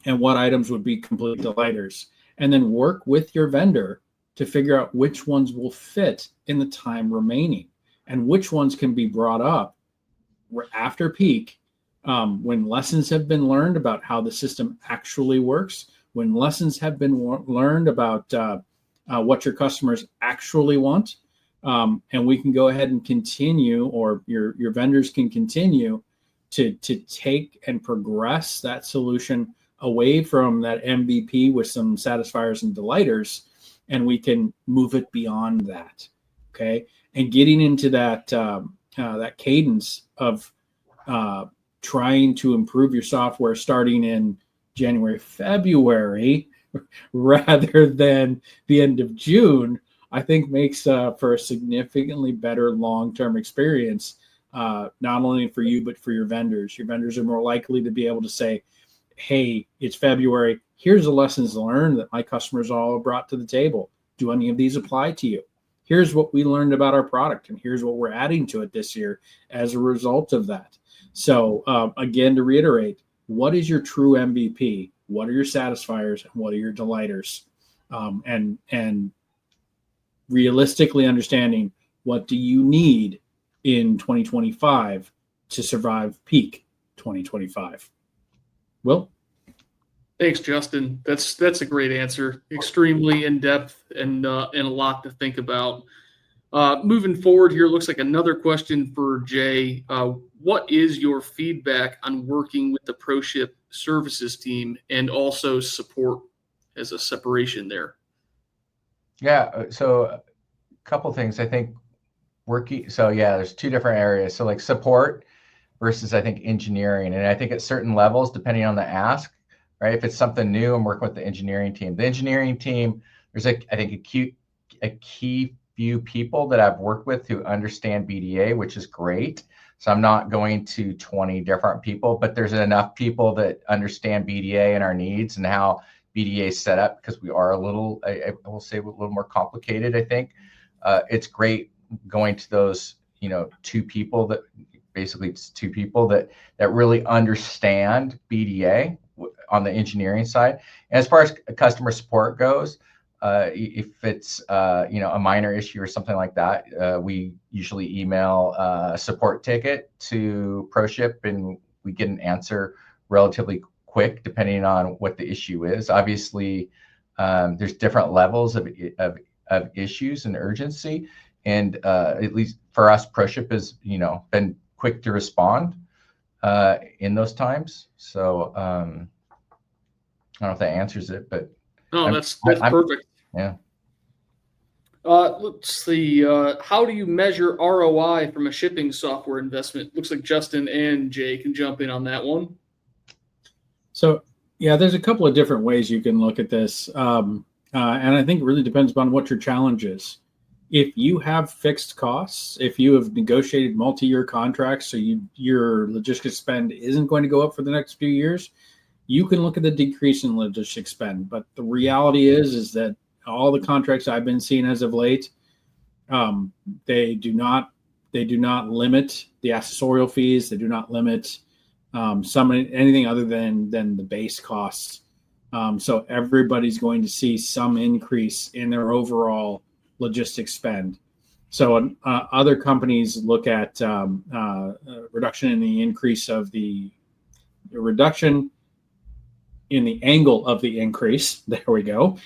what items would be complete delighters, and then work with your vendor to figure out which ones will fit in the time remaining and which ones can be brought up after peak, when lessons have been learned about how the system actually works, when lessons have been learned about what your customers actually want, and we can go ahead and continue, or your vendors can continue to take and progress that solution away from that MVP with some satisfiers and delighters, and we can move it beyond that. Okay, and getting into that that cadence of trying to improve your software starting in January, February, rather than the end of June, I think makes for a significantly better long-term experience, not only for you, but for your vendors. Your vendors are more likely to be able to say, hey, it's February. Here's the lessons learned that my customers all brought to the table. Do any of these apply to you? Here's what we learned about our product, and here's what we're adding to it this year as a result of that. So again, to reiterate, what is your true MVP? What are your satisfiers? And what are your delighters? And realistically understanding, what do you need in 2025 to survive peak 2025? Will? Thanks, Justin. That's a great answer. Extremely in depth and a lot to think about. Moving forward here, looks like another question for Jay. What is your feedback on working with the ProShip services team and also support as a separation there? Yeah. So a couple things. I think working. So yeah, there's two different areas. So like support versus I think engineering, and I think at certain levels, depending on the ask, right? If it's something new, I'm working with the engineering team. The engineering team, there's I think a key few people that I've worked with who understand BDA, which is great. So I'm not going to 20 different people, but there's enough people that understand BDA and our needs and how BDA is set up, because we are a little, I will say, a little more complicated, I think. It's great going to those, two people that basically it's two people that really understand BDA on the engineering side. And as far as customer support goes, if it's a minor issue or something like that, we usually email a support ticket to ProShip, and we get an answer relatively quick depending on what the issue is. Obviously, there's different levels of issues and urgency, and at least for us, ProShip has been quick to respond in those times. So I don't know if that answers it, but no, that's perfect. Yeah. Let's see. How do you measure ROI from a shipping software investment? Looks like Justin and Jay can jump in on that one. So yeah, there's a couple of different ways you can look at this, and I think it really depends upon what your challenge is. If you have fixed costs, if you have negotiated multi-year contracts, so your logistics spend isn't going to go up for the next few years, you can look at the decrease in logistics spend. But the reality is that all the contracts I've been seeing as of late, they do not limit the accessorial fees. They do not limit anything other than the base costs. So everybody's going to see some increase in their overall logistics spend. So other companies look at reduction in the increase of the reduction in the angle of the increase. There we go.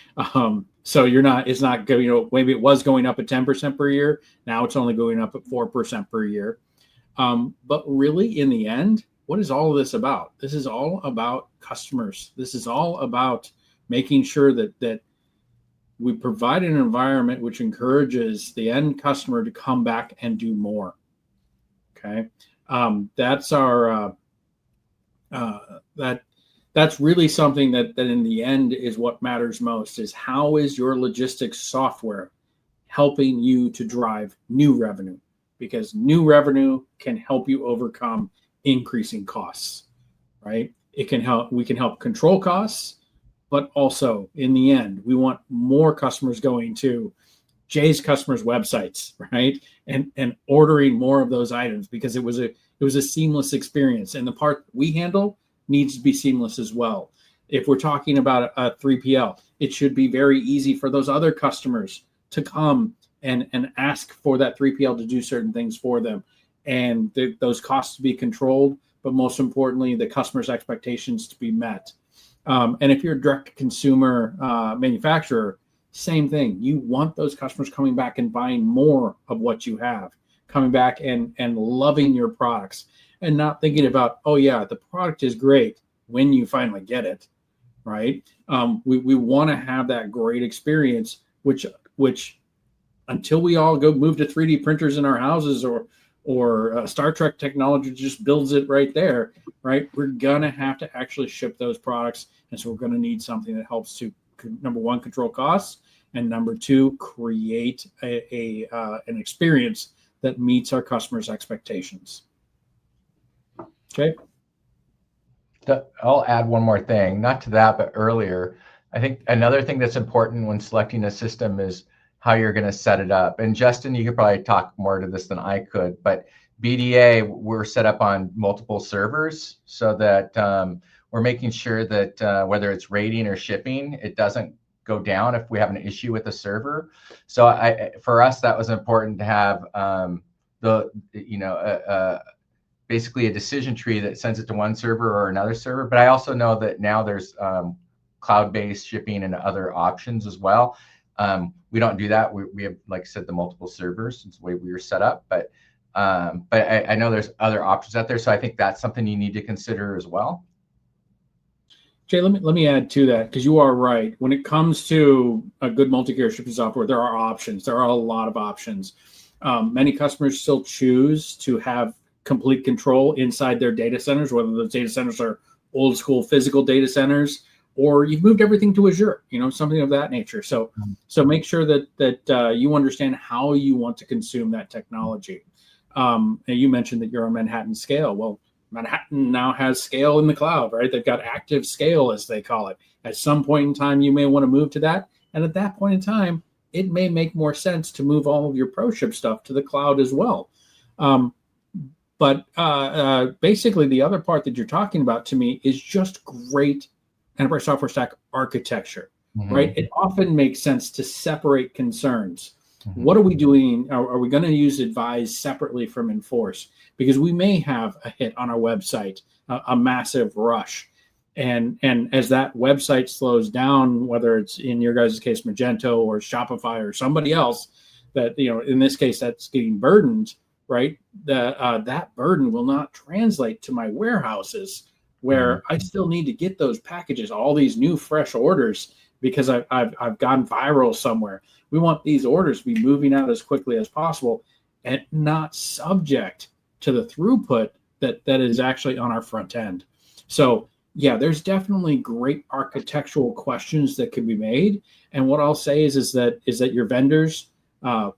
So it's not going, maybe it was going up at 10% per year. Now it's only going up at 4% per year. But really, in the end, what is all of this about? This is all about customers. This is all about making sure that we provide an environment which encourages the end customer to come back and do more. Okay, that's our that's really something that in the end is what matters most. Is how is your logistics software helping you to drive new revenue? Because new revenue can help you overcome increasing costs, right? We can help control costs, but also in the end, we want more customers going to Jay's customers' websites, right? And ordering more of those items because it was a seamless experience. And the part we handle needs to be seamless as well. If we're talking about a 3PL, it should be very easy for those other customers to come and ask for that 3PL to do certain things for them. And those costs to be controlled, but most importantly, the customer's expectations to be met. And if you're a direct consumer manufacturer, same thing. You want those customers coming back and buying more of what you have, coming back and loving your products and not thinking about, oh yeah, the product is great when you finally get it, right? We want to have that great experience, which until we all go move to 3D printers in our houses or Star Trek technology just builds it right there, right? We're going to have to actually ship those products. And so we're going to need something that helps to, number one, control costs, and number two, create an experience that meets our customers' expectations. Okay. I'll add one more thing, not to that, but earlier. I think another thing that's important when selecting a system is how you're going to set it up. And Justin, you could probably talk more to this than I could, but BDA, we're set up on multiple servers so that we're making sure that whether it's rating or shipping, it doesn't go down if we have an issue with the server. So for us, that was important to have basically a decision tree that sends it to one server or another server. But I also know that now there's cloud-based shipping and other options as well. We don't do that. We have, like I said, the multiple servers. It's the way we were set up. But I know there's other options out there. So I think that's something you need to consider as well. Jay, let me add to that, because you are right. When it comes to a good multi-carrier shipping software, there are options. There are a lot of options. Many customers still choose to have complete control inside their data centers, whether those data centers are old school physical data centers or you've moved everything to Azure, something of that nature. So make sure that you understand how you want to consume that technology. And you mentioned that you're on Manhattan scale. Well, Manhattan now has scale in the cloud, right? They've got active scale, as they call it. At some point in time, you may want to move to that. And at that point in time, it may make more sense to move all of your ProShip stuff to the cloud as well. But basically, the other part that you're talking about to me is just great enterprise software stack architecture, right? It often makes sense to separate concerns. What are we doing? Are we going to use advise separately from enforce? Because we may have a hit on our website, a massive rush. And as that website slows down, whether it's in your guys' case, Magento or Shopify or somebody else that, in this case, that's getting burdened, right? That burden will not translate to my warehouses where I still need to get those packages, all these new fresh orders, because I've gone viral somewhere. We want these orders to be moving out as quickly as possible and not subject to the throughput that is actually on our front end. So yeah, there's definitely great architectural questions that can be made. And what I'll say is that your vendors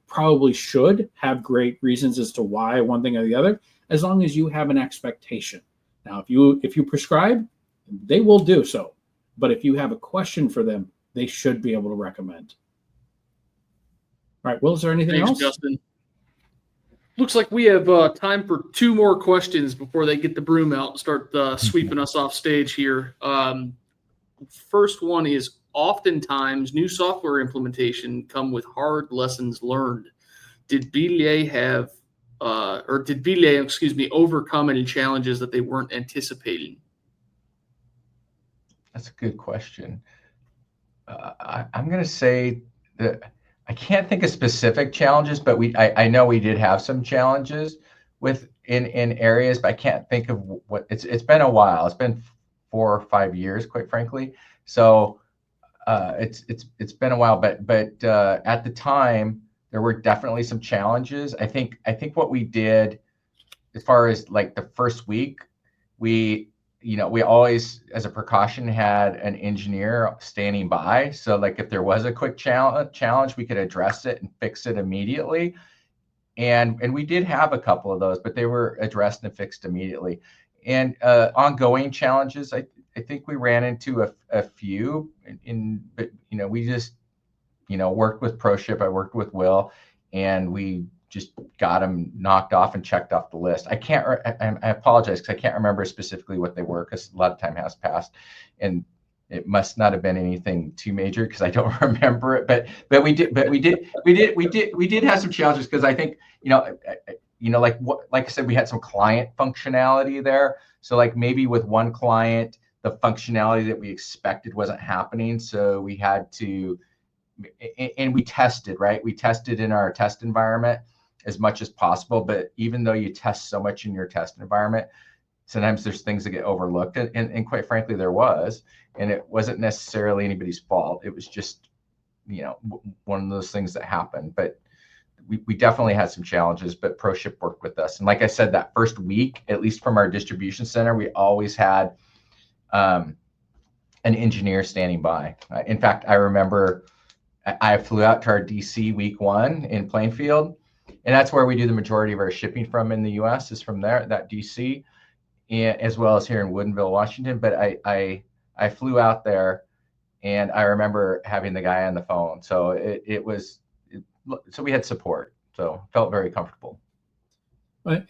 probably should have great reasons as to why one thing or the other, as long as you have an expectation. Now, if you prescribe, they will do so. But if you have a question for them, they should be able to recommend. All right, Will, is there anything else? Thanks, Justin. Looks like we have time for two more questions before they get the broom out and start sweeping us off stage here. First one is, oftentimes new software implementation come with hard lessons learned. did BDA have, or did BDA, excuse me, overcome any challenges that they weren't anticipating? That's a good question. I'm going to say that I can't think of specific challenges, but I know we did have some challenges in areas, but I can't think of what. It's been a while. It's been 4 or 5 years, quite frankly. So it's been a while, but at the time there were definitely some challenges. I think what we did as far as like the first week, we always, as a precaution, had an engineer standing by. So like if there was a quick challenge, we could address it and fix it immediately. And we did have a couple of those, but they were addressed and fixed immediately. And ongoing challenges, I think we ran into a few, but we just worked with ProShip. I worked with Will, and we just got them knocked off and checked off the list. I apologize because I can't remember specifically what they were, because a lot of time has passed, and it must not have been anything too major because I don't remember it. But we did have some challenges, because I think like I said, we had some client functionality there. So like maybe with one client, the functionality that we expected wasn't happening, so we had to, and we tested, right? We tested in our test environment as much as possible. But even though you test so much in your test environment, sometimes there's things that get overlooked. And quite frankly, there was. And it wasn't necessarily anybody's fault. It was just, one of those things that happened. But we definitely had some challenges, but ProShip worked with us. And like I said, that first week, at least from our distribution center, we always had an engineer standing by. In fact, I remember I flew out to our DC week 1 in Plainfield, and that's where we do the majority of our shipping from in the US, is from there, that DC, and as well as here in Woodinville, Washington. But I flew out there, and I remember having the guy on the phone. So so we had support, so felt very comfortable.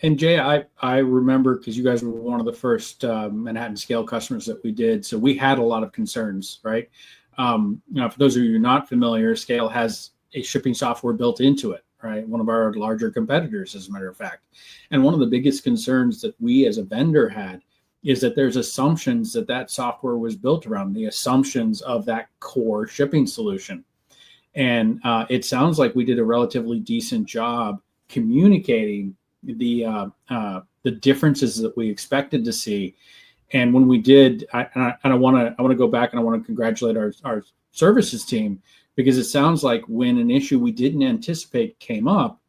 And Jay, I remember, because you guys were one of the first Manhattan scale customers that we did. So we had a lot of concerns, right? For those of you not familiar, Scale has a shipping software built into it, right? One of our larger competitors, as a matter of fact. And one of the biggest concerns that we as a vendor had is that there's assumptions that software was built around, the assumptions of that core shipping solution. And it sounds like we did a relatively decent job communicating the differences that we expected to see. And when we did, I want to go back, and I want to congratulate our services team, because it sounds like when an issue we didn't anticipate came up,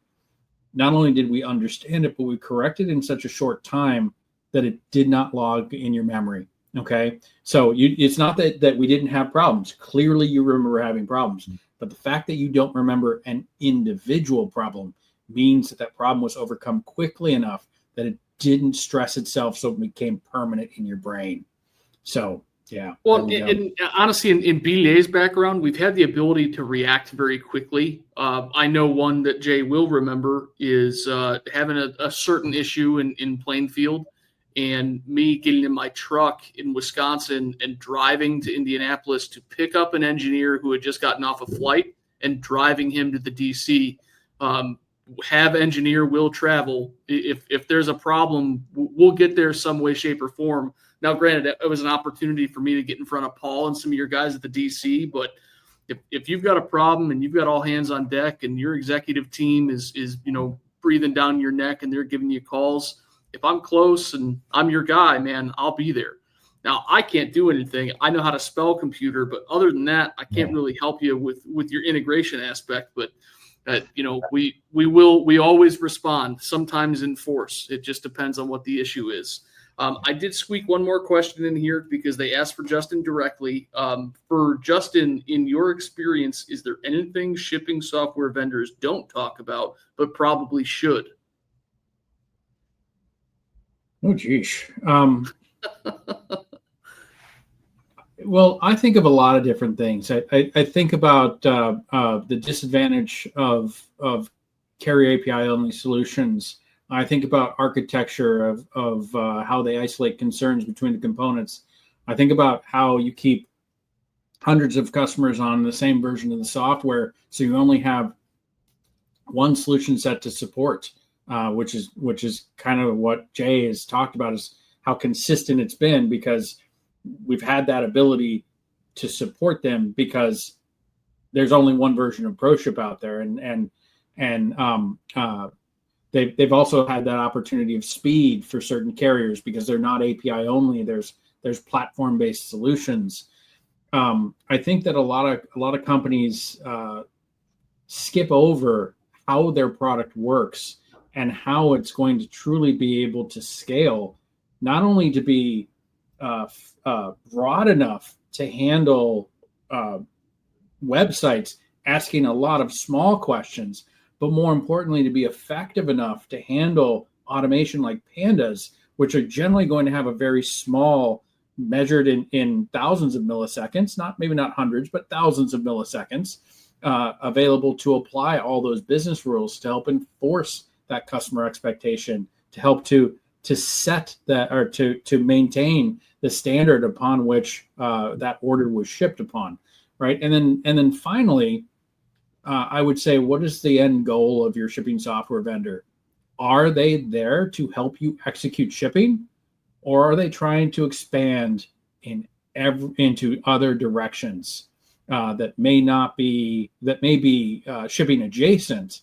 not only did we understand it, but we corrected it in such a short time that it did not log in your memory. Okay, so it's not that we didn't have problems. Clearly, you remember having problems, but the fact that you don't remember an individual problem means that problem was overcome quickly enough that it didn't stress itself, so it became permanent in your brain. So, yeah. Well, and honestly, in BDA's background, we've had the ability to react very quickly. I know one that Jay will remember is having a certain issue in Plainfield, and me getting in my truck in Wisconsin and driving to Indianapolis to pick up an engineer who had just gotten off a flight and driving him to the DC. Have engineer will travel. If there's a problem, we'll get there some way, shape, or form. Now, granted, it was an opportunity for me to get in front of Paul and some of your guys at the DC, but if you've got a problem and you've got all hands on deck and your executive team is breathing down your neck and they're giving you calls, if I'm close and I'm your guy, man, I'll be there. Now, I can't do anything. I know how to spell computer, but other than that, I can't really help you with your integration aspect. But we always respond, sometimes in force. It just depends on what the issue is. I did squeak one more question in here because they asked for Justin directly. For Justin, in your experience, is there anything shipping software vendors don't talk about but probably should? Oh, geez. Well, I think of a lot of different things. I think about the disadvantage of carrier API only solutions. I think about architecture of how they isolate concerns between the components. I think about how you keep hundreds of customers on the same version of the software, so you only have one solution set to support, which is kind of what Jay has talked about, is how consistent it's been, because we've had that ability to support them because there's only one version of ProShip out there, and they've also had that opportunity of speed for certain carriers because they're not API only. There's platform based solutions. I think that a lot of companies skip over how their product works and how it's going to truly be able to scale, not only to be broad enough to handle websites asking a lot of small questions, but more importantly, to be effective enough to handle automation like pandas, which are generally going to have a very small, measured in thousands of milliseconds, maybe not hundreds, but thousands of milliseconds, available to apply all those business rules to help enforce that customer expectation, to help to set that, or to maintain the standard upon which that order was shipped upon, right? And then finally, I would say, what is the end goal of your shipping software vendor? Are they there to help you execute shipping, or are they trying to expand into other directions that may be shipping adjacent,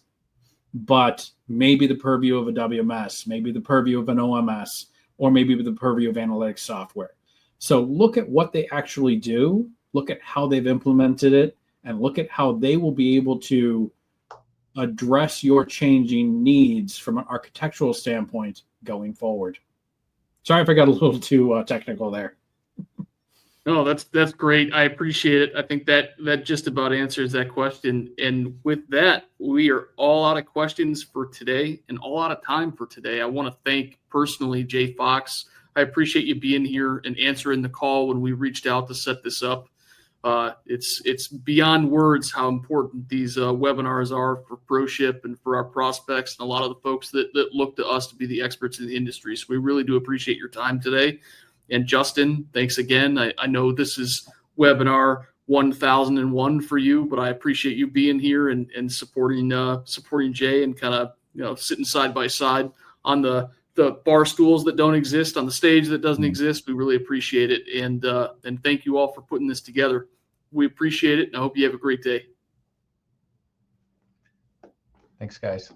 but maybe the purview of a WMS, maybe the purview of an OMS, or maybe the purview of analytics software? So look at what they actually do, look at how they've implemented it, and look at how they will be able to address your changing needs from an architectural standpoint going forward. Sorry if I got a little too technical there. No, that's great. I appreciate it. I think that just about answers that question. And with that, we are all out of questions for today and all out of time for today. I want to thank personally Jay Fox. I appreciate you being here and answering the call when we reached out to set this up. It's beyond words how important these webinars are for ProShip and for our prospects and a lot of the folks that look to us to be the experts in the industry. So we really do appreciate your time today. And Justin, thanks again. I know this is webinar 1001 for you, but I appreciate you being here and supporting Jay and kind of sitting side by side on the bar stools that don't exist, on the stage that doesn't exist. We really appreciate it. And thank you all for putting this together. We appreciate it. And I hope you have a great day. Thanks, guys.